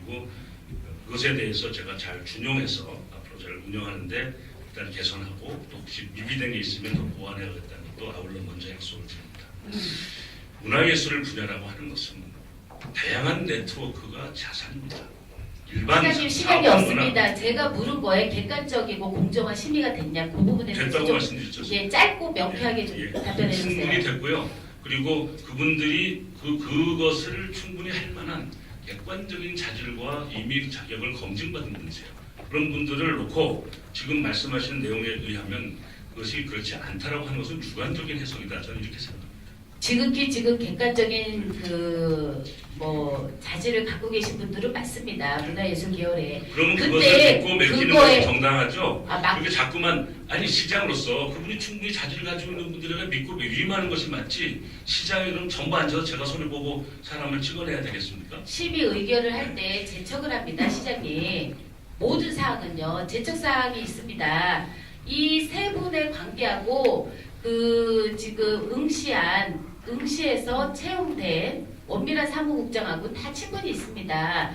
그리고 그것에 대해서 제가 잘 준용해서 앞으로 잘 운영하는데 일단 개선하고, 또 혹시 미비된 게 있으면 더 보완해야겠다는 것도 아울러 먼저 약속을 드립니다. 문화예술 분야라고 하는 것은 다양한 네트워크가 자산입니다. 일반 시장님 시간이 사업과 없습니다. 제가 물은 거에 객관적이고 공정한 심의가 됐냐, 그 부분에 대해서 됐다고 좀 말씀드렸죠. 예, 짧고 명쾌하게 좀 답변해 충분히 주세요. 됐고요. 그리고 그분들이 그것을 충분히 할 만한 객관적인 자질과 이미 자격을 검증받은 분이세요. 그런 분들을 놓고 지금 말씀하신 내용에 의하면 그것이 그렇지 않다라고 하는 것은 주관적인 해석이다. 저는 이렇게 생각합니다. 지극히 지금 객관적인 그 뭐 자질을 갖고 계신 분들은 맞습니다. 문화예술 계열에. 그러면 근데 그것을 믿고 맡기는 그거에- 것이 정당하죠. 막 그렇게 자꾸만 아니 시장으로서 그분이 충분히 자질을 가지고 있는 분들에게 믿고 위임하는 것이 맞지, 시장에 그럼 전부 앉아서 제가 손을 보고 사람을 찍어내야 되겠습니까? 심의 의결을 할 때 제척을 합니다, 시장님. 모든 사항은요, 제척 사항이 있습니다. 이 세 분의 관계하고 그 지금 응시에서 채용된 원미란 사무국장하고 다 친분이 있습니다.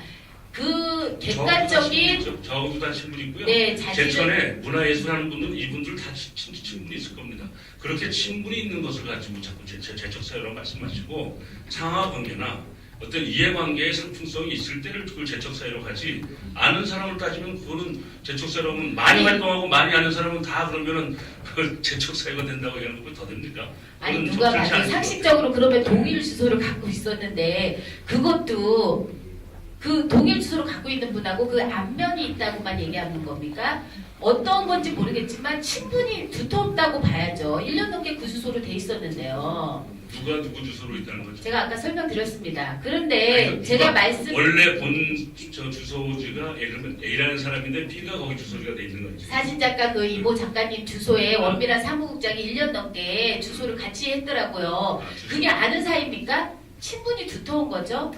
그 객관적인 저하고도 다 친분이 있고요. 네, 자질을 제천에 문화예술하는 분들은 이분들 다 친분이 있을 겁니다. 그렇게 친분이 있는 것을 가지고 자꾸 제척 사유라고 말씀하시고 상하 관계나 어떤 이해관계의 상충성이 있을 때를 그걸 재척사유로 하지 아는 사람을 따지면 그거는 재척사유로 하면 많이 아니, 활동하고 많이 아는 사람은 다 그러면은 그걸 재척사유가 된다고 얘기하는 거 더 됩니까? 아니 그건 누가 적절치 봐도 않은 상식적으로 그러면 동일 주소를 갖고 있었는데 그것도 그 동일 주소를 갖고 있는 분하고 그 안면이 있다고만 얘기하는 겁니까? 어떤 건지 모르겠지만 친분이 두텁다고 봐야죠. 1년 넘게 그 주소로 돼 있었는데요. 누가 누구 주소로 있다는 거죠? 제가 아까 설명드렸습니다. 그런데 아니, 제가 누가 말씀 원래 본 저 주소지가 예를 들면 A라는 사람인데 B가 거기 주소지가 돼 있는 거지. 사진작가 그 이모 작가님 주소에 원미란 사무국장이 1년 넘게 주소를 같이 했더라고요. 그게 아는 사이입니까? 친분이 두터운 거죠.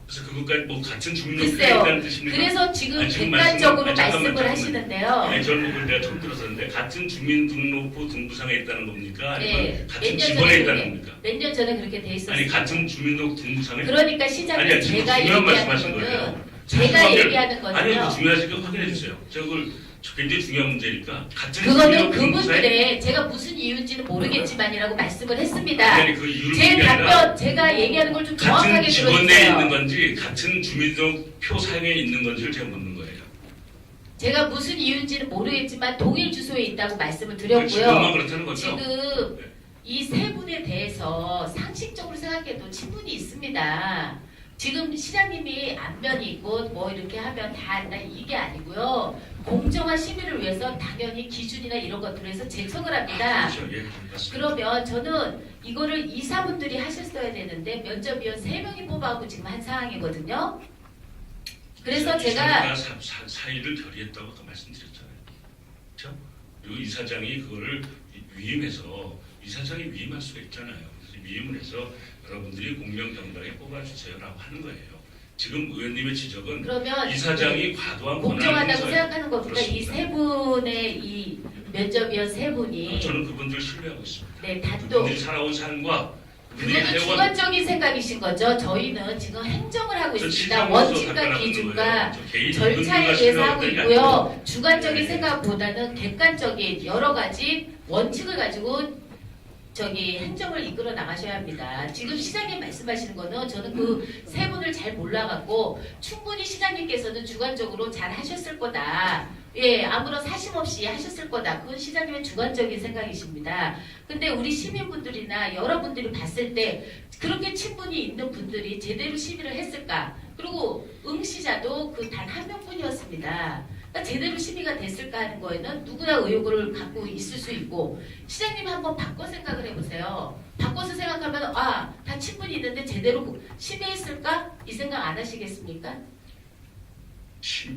그래서 그것까지 뭐 같은 주민등록증이 글쎄요. 있다는 뜻입니까? 그래서 지금 아니, 지금 객관적으로 말씀은- 잠깐만, 말씀을 하시는데요. 아니, 저는 그걸 내가 처음 들었었는데 같은 주민등록부 등부상에 있다는 겁니까? 아니면 네, 같은 몇년 직원에 전에 있다는 그게- 겁니까? 몇 년 전에 그렇게 돼 있었어요. 아니 같은 주민등록 등부상에? 그러니까 시장님 아니야, 지금 제가 중요한 얘기하는 말씀하신 거는 거예요. 제가 확인을- 얘기하는 아니 거는요. 그거 중요하시니까 확인해 주세요. 제가 그걸 굉장히 중요한 문제니까 같은 그거는 주민등록 등부상에 그분들의 제가 무슨 이유인지는 모르겠지만이라고 말씀을 했습니다. 아니 그 이유를 제 묻는 게 아니라 답변 제가 얘기하는 걸 좀 같은 정확하게 직원 내에 들어주세요. 있는 건지 같은 주민등록표 상에 있는 건지를 제가 묻는 거예요. 제가 무슨 이유인지는 모르겠지만 동일 주소에 있다고 말씀을 직원만 드렸고요. 그렇다는 거죠. 지금 네. 이 세 분에 대해서 상식적으로 생각해도 친분이 있습니다. 지금 시장님이 안면이 있고 뭐 이렇게 하면 다 안다 이게 아니고요. 공정한 심의를 위해서 당연히 기준이나 이런 것들을 해서 제청을 합니다. 그렇죠. 예, 맞습니다. 그러면 저는 이거를 이사분들이 하셨어야 되는데 면접위원 3명이 뽑아갖고 지금 한 상황이거든요. 그래서 제가 사의를 결의했다고 아까 말씀드렸잖아요. 그렇죠? 그리고 이사장이 그거를 위임해서 이사장이 위임할 수가 있잖아요. 그래서 위임을 해서 여러분들이 공명정당에 뽑아주세요라고 하는 거예요. 지금 의원님의 지적은 그러면 이사장이 과도한 공정하다고 권한을 생각하는 겁니까? 이 그렇습니다. 세 분의 이 면접위원 3분이 저는 그분들 신뢰하고 있습니다. 네, 단독 그분들이 살아온 삶과 그분들이 그것도 해온 주관적인 생각이신 거죠. 저희는 지금 행정을 하고 저 있습니다. 시장으로서 원칙과 답변하는 기준과 거예요. 저 개인 절차에 의견과 의해서 신뢰할 하고 때가 있고요. 아니고. 주관적인 네. 생각보다는 객관적인 여러 가지 원칙을 가지고 저기 행정을 이끌어 나가셔야 합니다. 지금 시장님 말씀하시는 거는 저는 그 세 분을 잘 몰라갖고 충분히 시장님께서는 주관적으로 잘 하셨을 거다. 예, 아무런 사심 없이 하셨을 거다. 그건 시장님의 주관적인 생각이십니다. 근데 우리 시민분들이나 여러분들이 봤을 때 그렇게 친분이 있는 분들이 제대로 심의를 했을까? 그리고 응시자도 그 단 한 명뿐이었습니다. 그러니까 제대로 심의가 됐을까 하는 거에는 누구나 의혹을 갖고 있을 수 있고 시장님 한번 바꿔 생각을 해보세요. 바꿔서 생각하면 다 친분이 있는데 제대로 심의했을까? 이 생각 안 하시겠습니까?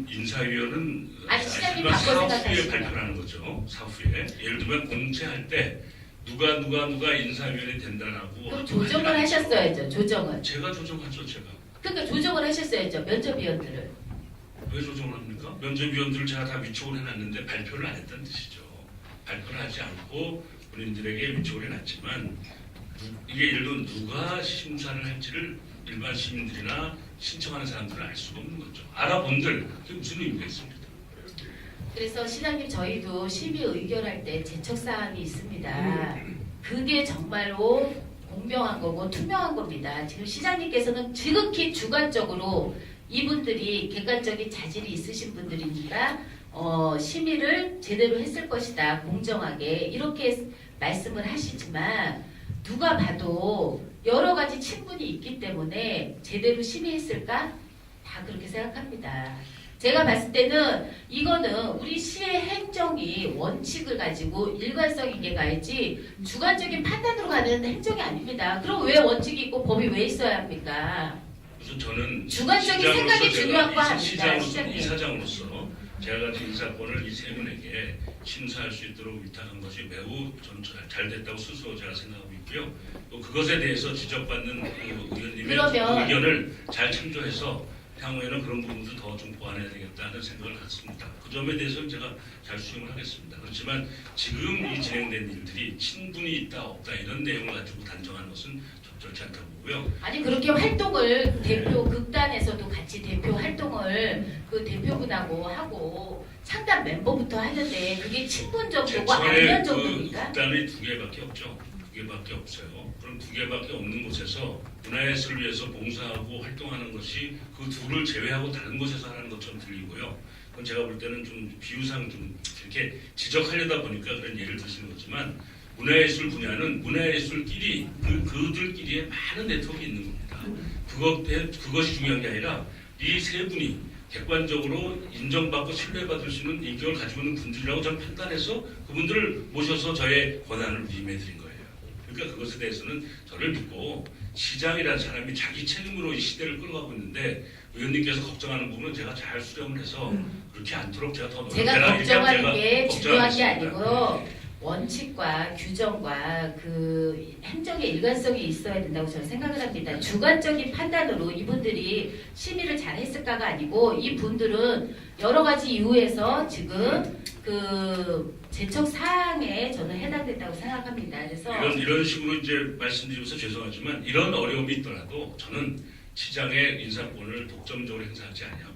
인사위원은 아니, 시장님 일반 바꿔 사후에 생각하시면. 발표하는 거죠. 사후에 예를 들면 공채할 때 누가 인사위원이 된다라고 그럼 조정을 하셨어야죠. 조정을. 제가 조정하죠. 제가 그러니까 조정을 하셨어야죠. 면접위원들을. 왜 조정을 합니까? 면접위원들을 제가 다 위촉을 해놨는데 발표를 안 했다는 뜻이죠. 발표를 하지 않고 본인들에게 위촉을 해놨지만 이게 예를 들어 누가 심사를 할지를 일반 시민들이나 신청하는 사람들은 알 수가 없는 거죠. 알아본들 그게 무슨 의미가 있습니까? 그래서 시장님 저희도 심의 의결할 때 제척사항이 있습니다. 그게 정말로 공정한 거고 투명한 겁니다. 지금 시장님께서는 지극히 주관적으로 이분들이 객관적인 자질이 있으신 분들이니까 심의를 제대로 했을 것이다. 공정하게 이렇게 말씀을 하시지만 누가 봐도 여러 가지 친분이 있기 때문에 제대로 심의했을까? 다 그렇게 생각합니다. 제가 봤을 때는 이거는 우리 시의 행정이 원칙을 가지고 일관성 있게 가야지 주관적인 판단으로 가는 행정이 아닙니다. 그럼 왜 원칙이 있고 법이 왜 있어야 합니까? 그래서 저는 주관적인 시장으로서 생각이 제가 중요한 거 아닙니다, 시장으로서 시장님. 이사장으로서 제가 가진 인사권을 이 세 분에게 심사할 수 있도록 위탁한 것이 매우 저는 잘 됐다고 스스로 제가 생각하고 있고요. 또 그것에 대해서 지적받는 그 의원님의 그러면- 의견을 잘 참조해서 향후에는 그런 부분도 더 좀 보완해야 되겠다는 생각을 갖습니다. 그 점에 대해서는 제가 잘 수용을 하겠습니다. 그렇지만 지금 이 진행된 일들이 친분이 있다 없다 이런 내용을 가지고 단정하는 것은 적절치 않다고 보고요. 아니 그렇게 활동을 대표 극단에서도 같이 대표 활동을 그 대표분하고 하고 창단 멤버부터 하는데 그게 친분 정도고 제철에 안면 그 정도입니까? 극단이 두 개밖에 없죠. 두 개밖에 없어요. 그럼 두 개밖에 없는 곳에서 문화예술을 위해서 봉사하고 활동하는 것이 그 둘을 제외하고 다른 곳에서 하는 것처럼 들리고요. 그건 제가 볼 때는 좀 비유상 좀 이렇게 지적하려다 보니까 그런 예를 드시는 거지만 문화예술 분야는 문화예술끼리 그들끼리의 많은 네트워크가 있는 겁니다. 그것이 중요한 게 아니라 이 세 분이 객관적으로 인정받고 신뢰받을 수 있는 인격을 가지고 있는 분들이라고 저는 판단해서 그분들을 모셔서 저의 권한을 위임해드린 거예요. 그러니까 그것에 대해서는 저를 믿고 시장이라는 사람이 자기 책임으로 이 시대를 끌어가고 있는데 의원님께서 걱정하는 부분은 제가 잘 수렴을 해서 그렇게 않도록 제가 더 제가 노력해라. 걱정하는 게 중요한 게 걱정하겠습니다. 아니고요. 원칙과 규정과 그 행정의 일관성이 있어야 된다고 저는 생각을 합니다. 주관적인 판단으로 이분들이 심의를 잘했을까가 아니고 이 분들은 여러 가지 이유에서 지금 그 제척 사항에 저는 해당된다고 생각합니다. 그래서 이런 식으로 이제 말씀드리면서 죄송하지만 이런 어려움이 있더라도 저는 시장의 인사권을 독점적으로 행사하지 아니하고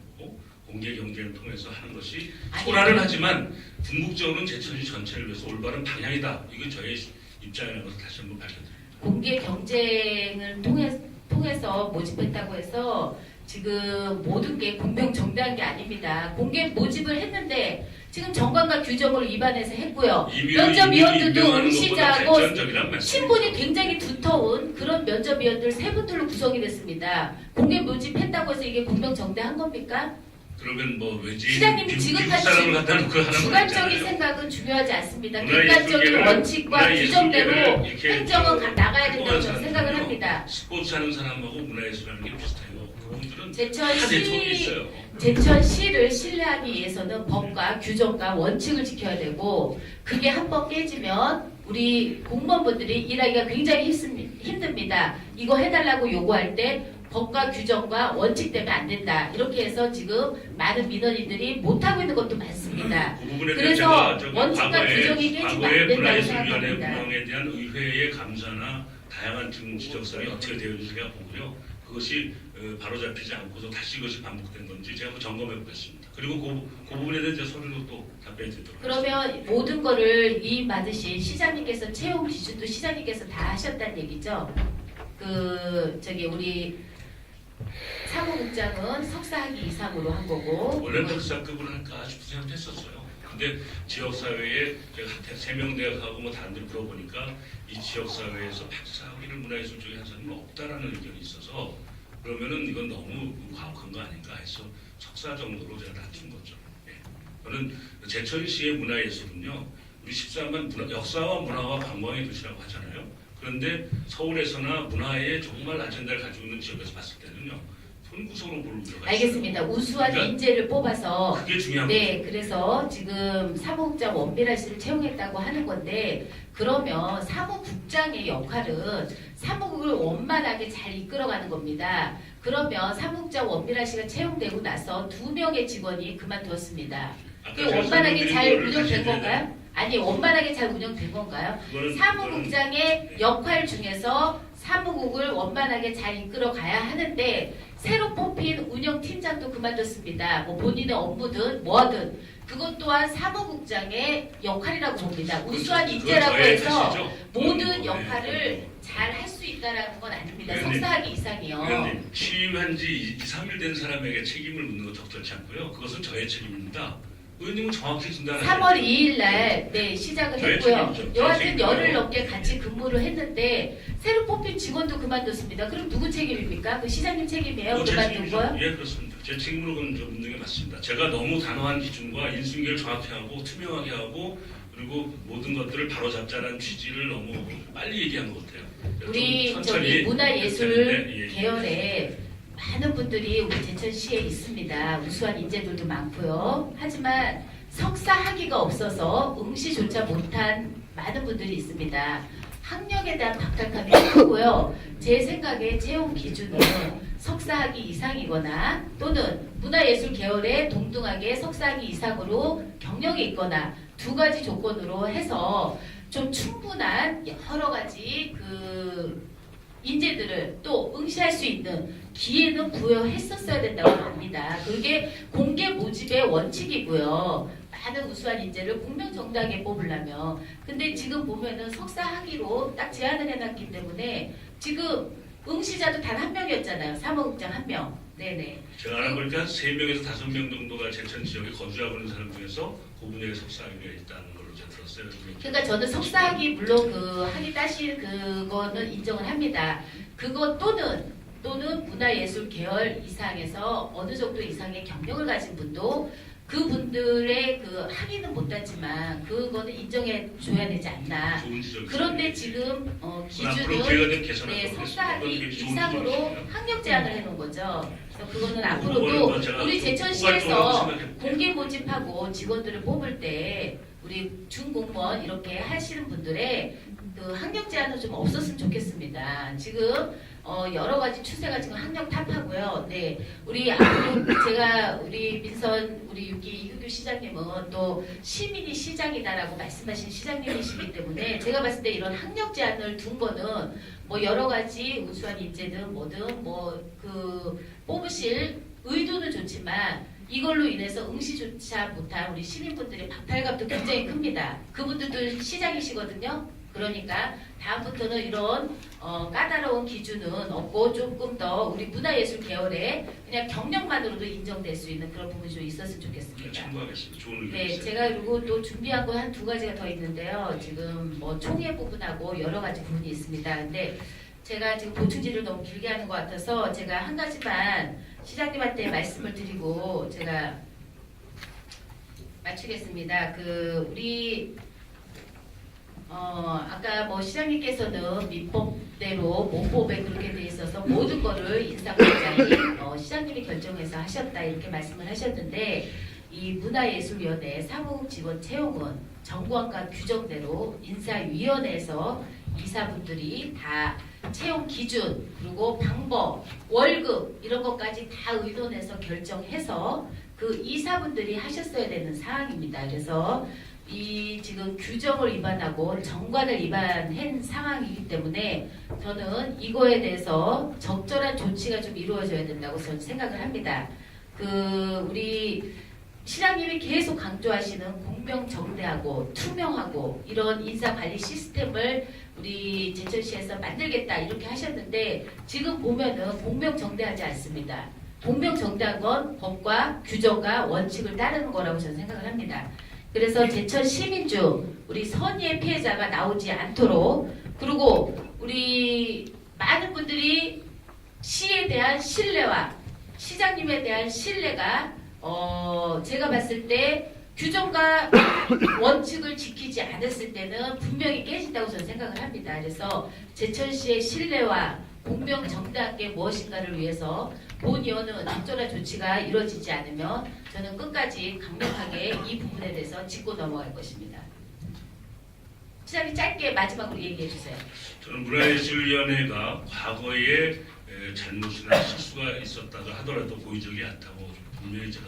공개 경쟁을 통해서 하는 것이 소라는 하지만 궁극적으로는 제천시 전체를 위해서 올바른 방향이다. 이건 저의 입장이라는 것을 다시 한번 밝혀드립니다. 공개 경쟁을 통해서 모집했다고 해서 지금 모든 게 공평정당한 게 아닙니다. 공개 모집을 했는데 지금 정관과 규정을 위반해서 했고요. 면접위원들도 응시자하고 신분이 굉장히 두터운 그런 면접위원들 세 분들로 구성이 됐습니다. 공개 모집했다고 해서 이게 공평정당한 겁니까? 그러면 뭐 외지 시장님 미국 지금까지 사람을 갖다 놓고 하는 주관적인 생각은 중요하지 않습니다. 문화예술 객관적인 계를, 원칙과 문화예술 규정대로 계를 이렇게 행정은 나가야 된다고 저는 사람은요, 생각을 합니다. 스포츠 하는 사람하고 문화예술하는 게 비슷해요. 그분들은 다 제천시 네트워크 있어요. 제천시를 신뢰하기 위해서는 법과 규정과 원칙을 지켜야 되고 그게 한 번 깨지면 우리 공무원분들이 일하기가 굉장히 힘듭니다. 이거 해달라고 요구할 때 법과 규정과 원칙 때문에 안 된다. 이렇게 해서 지금 많은 민원인들이 못하고 있는 것도 많습니다. 그 부분에 대해서 그래서 제가 원칙과 규정이 깨지면 안 된다고 문화예술위원회 생각합니다. 운영에 대한 의회의 감사나 다양한 지적사항이 어떻게 되어있는지가 보고요. 그것이 바로잡히지 않고서 다시 이것이 반복된 건지 제가 한번 점검해 보겠습니다. 그리고 그 부분에 대해서 서류로 또 답변해 드리도록 하겠습니다. 그러면 모든 거를 위임받으신 시장님께서 채용 기준도 시장님께서 다 하셨다는 얘기죠? 우리 사무국장은 석사학위 이상으로 한 거고 원래는 석사급으로 할까 싶은 생각도 했었어요. 근데 지역사회에 제가 3명 대학하고 뭐 다른 데 물어보니까 이 지역사회에서 박사학위를 문화예술 쪽에 한 사람은 없다라는 의견이 있어서 그러면은 이건 너무 과혹한 거 아닌가 해서 석사 정도로 제가 낮춘 거죠. 예. 저는 제천시의 문화예술은요, 우리 14만 역사와 문화와 관광의 도시라고 하잖아요. 그런데 서울에서나 문화에 정말 아젠다를 가지고 있는 지역에서 봤을 때는요, 손구석으로 볼 우려가 있어요. 알겠습니다. 우수한 그러니까 인재를 뽑아서 그게 중요한 네, 거죠. 그래서 지금 사무국장 원미라 씨를 채용했다고 하는 건데 그러면 사무국장의 역할은 사무국을 원만하게 잘 이끌어가는 겁니다. 그러면 사무국장 원미라 씨가 채용되고 나서 2명의 직원이 그만두었습니다. 그게 원만하게 잘 운영된 건가요? 아니, 원만하게 잘 운영된 건가요? 사무국장의 역할 중에서 사무국을 원만하게 잘 이끌어 가야 하는데 새로 뽑힌 운영팀장도 그만뒀습니다. 뭐 본인의 업무든 뭐든 그것 또한 사무국장의 역할이라고 봅니다. 우수한 인재라고 해서 모든 역할을 잘 할 수 있다라는 건 아닙니다. 석사학위 이상이요. 의원님, 취임한 지 2, 3일 된 사람에게 책임을 묻는 건 적절치 않고요. 그것은 저의 책임입니다. 의원님은 정확히 진단을 3월 2일 날 시작을 저의 했고요. 책임이죠. 여하튼 저의 열흘 책임이죠. 넘게 같이 근무를 했는데 새로 뽑힌 직원도 그만뒀습니다. 그럼 누구 책임입니까? 그 시장님 책임이에요? 제 그만둔 책임이죠. 거요? 예, 그렇습니다. 제 책임으로 그건 좀 묻는 게 맞습니다. 제가 너무 단호한 기준과 인수인계를 정확히 하고 투명하게 하고 그리고 모든 것들을 바로잡자라는 취지를 너무 빨리 얘기한 것 같아요. 우리 좀 저기 문화예술 예, 예. 계열에 많은 분들이 우리 제천시에 있습니다. 우수한 인재들도 많고요. 하지만 석사 학위가 없어서 응시조차 못한 많은 분들이 있습니다. 학력에 대한 박탈감이 크고요. 제 생각에 채용 기준은 석사 학위 이상이거나 또는 문화예술 계열에 동등하게 석사 학위 이상으로 경력이 있거나 두 가지 조건으로 해서 좀 충분한 여러 가지 인재들을 또 응시할 수 있는 기회는 부여했었어야 된다고 봅니다. 그게 공개 모집의 원칙이고요. 많은 우수한 인재를 공명정당하게 뽑으려면 근데 지금 보면은 석사 학위로 딱 제한을 해놨기 때문에 지금 응시자도 단 한 명이었잖아요. 사무국장 한 명. 네네. 제가 알아보니까 3명에서 5명 정도가 제천 지역에 거주하고 있는 사람 중에서 그 분야의 석사학위가 있다는 걸로 제가 들었어요. 그러니까 저는 석사학위 물론 그 학위 따실 그거는 인정을 합니다. 그거 또는 문화예술 계열 이상에서 어느 정도 이상의 경력을 가진 분도 그분들의 그 학위는 못 따지만 그거는 인정해 줘야 되지 않나. 좋은 지적이세요. 그런데 지금 앞으로 기준을 기회가 되면 개선할 네, 거겠습니다. 석사학위 이건 되게 좋은 이상으로 지적이시네요. 학력 제한을 해놓은 거죠. 그래서 그거는 그거는 앞으로도 제가 우리 포괄적으로 제천시에서 생각해볼게요. 공개 모집하고 직원들을 뽑을 때 우리 중공무원 이렇게 하시는 분들의 그 학력 제한은 좀 없었으면 좋겠습니다. 지금 여러 가지 추세가 지금 학력 탑하고요. 네, 우리 앞으로 제가 우리 민선 우리 6기 이규규 시장님은 또 시민이 시장이다라고 말씀하신 시장님이시기 때문에 제가 봤을 때 이런 학력 제한을 둔 거는 뭐 여러 가지 우수한 인재든 뭐든 뭐 그 뽑으실 의도는 좋지만 이걸로 인해서 응시조차 못한 우리 시민분들의 박탈감도 굉장히 큽니다. 그분들도 시장이시거든요. 그러니까 다음부터는 이런 까다로운 기준은 없고 조금 더 우리 문화예술 계열에 그냥 경력만으로도 인정될 수 있는 그런 부분이 좀 있었으면 좋겠습니다. 참고하겠습니다. 좋은 네, 의견이세요. 제가 그리고 또 준비한 거 한 2가지가 더 있는데요. 지금 뭐 총회 부분하고 여러 가지 부분이 있습니다. 근데 제가 지금 보충질을 너무 길게 하는 것 같아서 제가 한 가지만 시장님한테 말씀을 드리고 제가 마치겠습니다. 그 우리 아까 뭐 시장님께서는 민법대로 모법에 그렇게 돼 있어서 모든 거를 인사권자인 시장님이 결정해서 하셨다 이렇게 말씀을 하셨는데 이 문화예술위원회 사무직원 채용은 정부안과 규정대로 인사위원회에서 이사분들이 다 채용 기준 그리고 방법 월급 이런 것까지 다 의논해서 결정해서 그 이사분들이 하셨어야 되는 사항입니다. 그래서 이 지금 규정을 위반하고 정관을 위반한 상황이기 때문에 저는 이거에 대해서 적절한 조치가 좀 이루어져야 된다고 저는 생각을 합니다. 그 우리 시장님이 계속 강조하시는 공명정대하고 투명하고 이런 인사관리 시스템을 우리 제천시에서 만들겠다 이렇게 하셨는데 지금 보면은 공명정대하지 않습니다. 공명정대한 건 법과 규정과 원칙을 따르는 거라고 저는 생각을 합니다. 그래서 제천 시민 중 우리 선의의 피해자가 나오지 않도록 그리고 우리 많은 분들이 시에 대한 신뢰와 시장님에 대한 신뢰가 제가 봤을 때 규정과 원칙을 지키지 않았을 때는 분명히 깨진다고 저는 생각을 합니다. 그래서 제천시의 신뢰와 공명정당하게 무엇인가를 위해서 본의원은 적절한 조치가 이루어지지 않으면 저는 끝까지 강력하게 이 부분에 대해서 짚고 넘어갈 것입니다. 시장님 짧게 마지막으로 얘기해 주세요. 저는 문화예술위원회가 과거에 잘못이나 실수가 있었다고 하더라도 고의적이 않다고 분명히 제가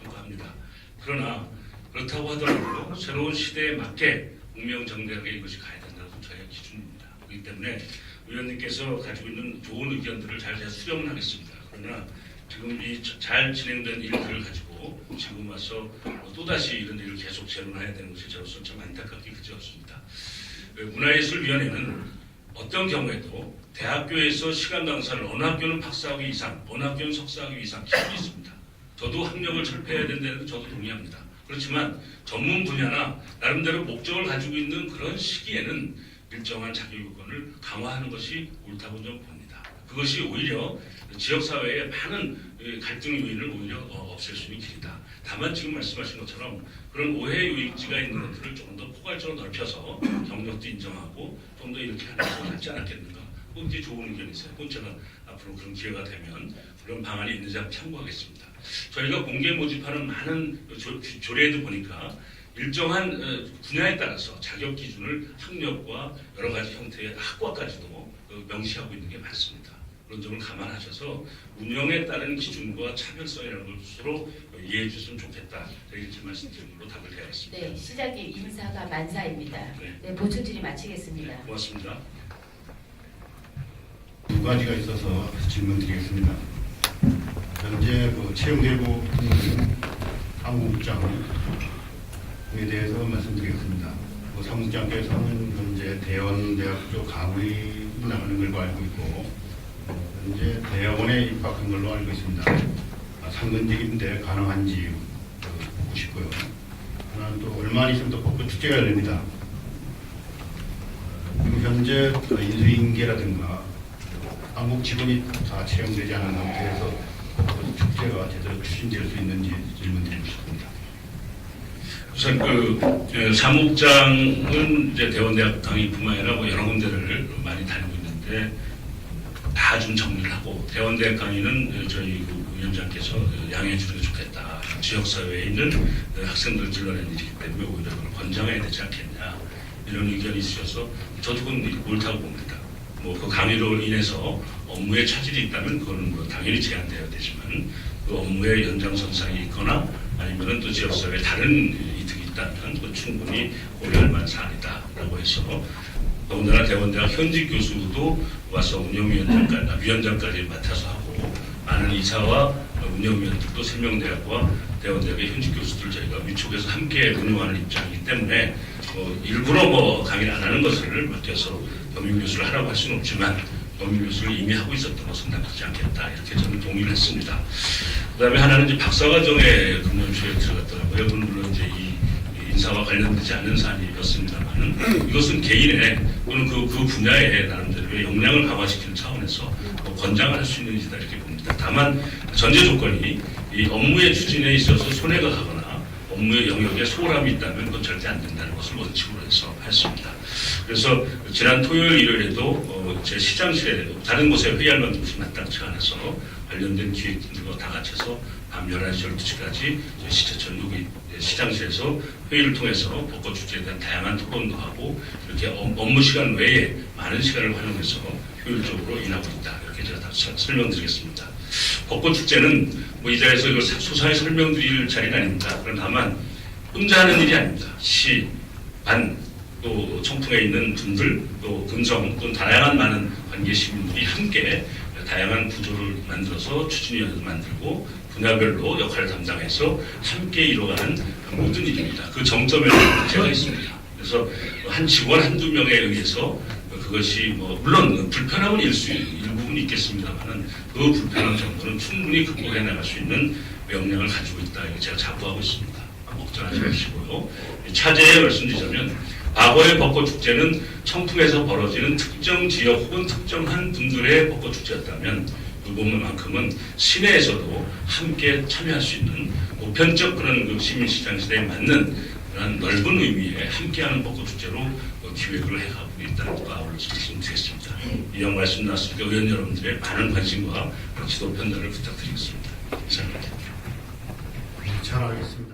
평가합니다. 그러나 그렇다고 하더라도 새로운 시대에 맞게 공명정대하게 이것이 가야 된다는 저의 기준입니다. 그렇기 때문에 의원님께서 가지고 있는 좋은 의견들을 잘 제가 수렴을 하겠습니다. 그러나 지금 이 잘 진행된 일들을 가지고 지금 와서 또다시 이런 일을 계속 재론해야 되는 것이 저로서 참 안타깝기 그지없습니다. 문화예술위원회는 어떤 경우에도 대학교에서 시간 강사를 어느 학교는 박사학위 이상, 어느 학교는 석사학위 이상 기준이 있습니다. 저도 학력을 철폐해야 된다는 저도 동의합니다. 그렇지만 전문 분야나 나름대로 목적을 가지고 있는 그런 시기에는 일정한 자격요건을 강화하는 것이 옳다고 좀 봅니다. 그것이 오히려 지역사회의 많은 갈등 요인을 오히려 없앨 수 있는 길이다. 다만 지금 말씀하신 것처럼 그런 오해 요인지가 있는 것들을 조금 더 포괄적으로 넓혀서 경력도 인정하고 좀 더 이렇게 하는 것이 낫지 않았겠는가. 그건 이제 좋은 의견이세요. 그건 제가 앞으로 그런 기회가 되면 그런 방안이 있는지 한번 참고하겠습니다. 저희가 공개 모집하는 많은 조례도 보니까 일정한 분야에 따라서 자격 기준을 학력과 여러 가지 형태의 학과까지도 명시하고 있는 게 많습니다. 그런 점을 감안하셔서 운영에 따른 기준과 차별성이라는 것으로 이해해 주셨으면 좋겠다. 저희 이렇게 말씀드린 걸로 답을 드리겠습니다. 네, 시장님 인사가 만사입니다. 네. 네, 보충질의 마치겠습니다. 고맙습니다. 두 가지가 있어서 질문드리겠습니다. 현재 그 채용되고 있는 사무국장 대해서 말씀드리겠습니다. 사무장께서는 현재 대원대학교 강의 나가는 걸로 알고 있고 현재 대학원에 입학한 걸로 알고 있습니다. 상근직인데 가능한지 묻고 싶고요. 하나는 또 얼마 있으면 또 벚꽃 축제가 열립니다. 그리고 현재 인수인계라든가 한국 직원이 다 채용되지 않은 상태에서 벚꽃 축제가 제대로 추진될 수 있는지 질문드리고 싶습니다. 우선 사무국장은 이제 대원대학 강의뿐만 아니라 뭐 여러 군데를 많이 다니고 있는데 다 좀 정리를 하고 대원대학 강의는 저희 위원장께서 양해해 주는 게 좋겠다. 지역사회에 있는 학생들을 길러낸 일이기 때문에 오히려 그걸 권장해야 되지 않겠냐 이런 의견이 있으셔서 저도 그건 옳다고 봅니다. 뭐 그 강의로 인해서 업무에 차질이 있다면 그거는 뭐 당연히 제한되어야 되지만 그 업무의 연장선상이 있거나 아니면은 또 지역사회에 다른 이득이 있다면 그 충분히 고려할 만한 사안이다라고 해서 더군다나 대원대학 현직 교수도 와서 위원장까지 맡아서 하고 많은 이사와 운영위원들도 세명대학과 대원대학의 현직 교수들 저희가 위촉해서 함께 운영하는 입장이기 때문에 일부러 뭐 강의를 안 하는 것을 맡겨서 겸임교수를 하라고 할 수는 없지만 겸임교수를 이미 하고 있었던 것은 나쁘지 않겠다 이렇게 저는 동의를 했습니다. 그다음에 하나는 이제 박사과정에 금년초에 들어갔더라고요. 물론 이제 이 인사와 관련되지 않는 사안이었습니다만은 이것은 개인의 또는 그 분야의 나름대로의 역량을 강화시키는 차원에서 권장을 할 수 있는 일이다 이렇게 봅니다. 다만 전제 조건이 이 업무의 추진에 있어서 손해가 가거나 업무의 영역에 소홀함이 있다면 그건 절대 안 된다는 것을 원칙으로 해서 했습니다. 그래서 지난 토요일 일요일에도 제 시장실에 다른 곳에 회의할 만큼 마땅치 않아서 관련된 기획들과 다 같이서 밤 11시, 12시까지 전국의 시장실에서 회의를 통해서 벚꽃 축제에 대한 다양한 토론도 하고 이렇게 업무 시간 외에 많은 시간을 활용해서 효율적으로 일하고 있다. 이렇게 제가 다 설명드리겠습니다. 벚꽃 축제는 뭐 이 자리에서 이걸 소상히 설명드릴 자리는 아닙니다. 그럼 다만 혼자 하는 일이 아닙니다. 시, 반, 또 청풍에 있는 분들, 또 금성, 또 다양한 많은 관계 시민들이 함께 다양한 구조를 만들어서 추진위원회도 만들고 분야별로 역할을 담당해서 함께 이뤄가는 모든 일입니다. 그 정점에는 제가 있습니다. 그래서 한 직원 한두 명에 의해서 그것이 뭐 물론 불편함은 일부분 있겠습니다만은 그 불편함 정도는 충분히 극복해 나갈 수 있는 역량을 가지고 있다. 이거 제가 자부하고 있습니다. 걱정하지 마시고요. 차제에 말씀드리자면 과거의 벚꽃축제는 청풍에서 벌어지는 특정 지역 혹은 특정한 분들의 벚꽃축제였다면 이번만큼은 시내에서도 함께 참여할 수 있는 보편적 그런 그 시민시장 시대에 맞는 그런 넓은 의미의 함께하는 벚꽃축제로 기획을 해가고 있다는 것과 아울러서 말씀드리겠습니다. 이런 말씀 나왔으니까 의원 여러분들의 많은 관심과 지도 편달을 부탁드리겠습니다. 감사합니다. 잘 알겠습니다.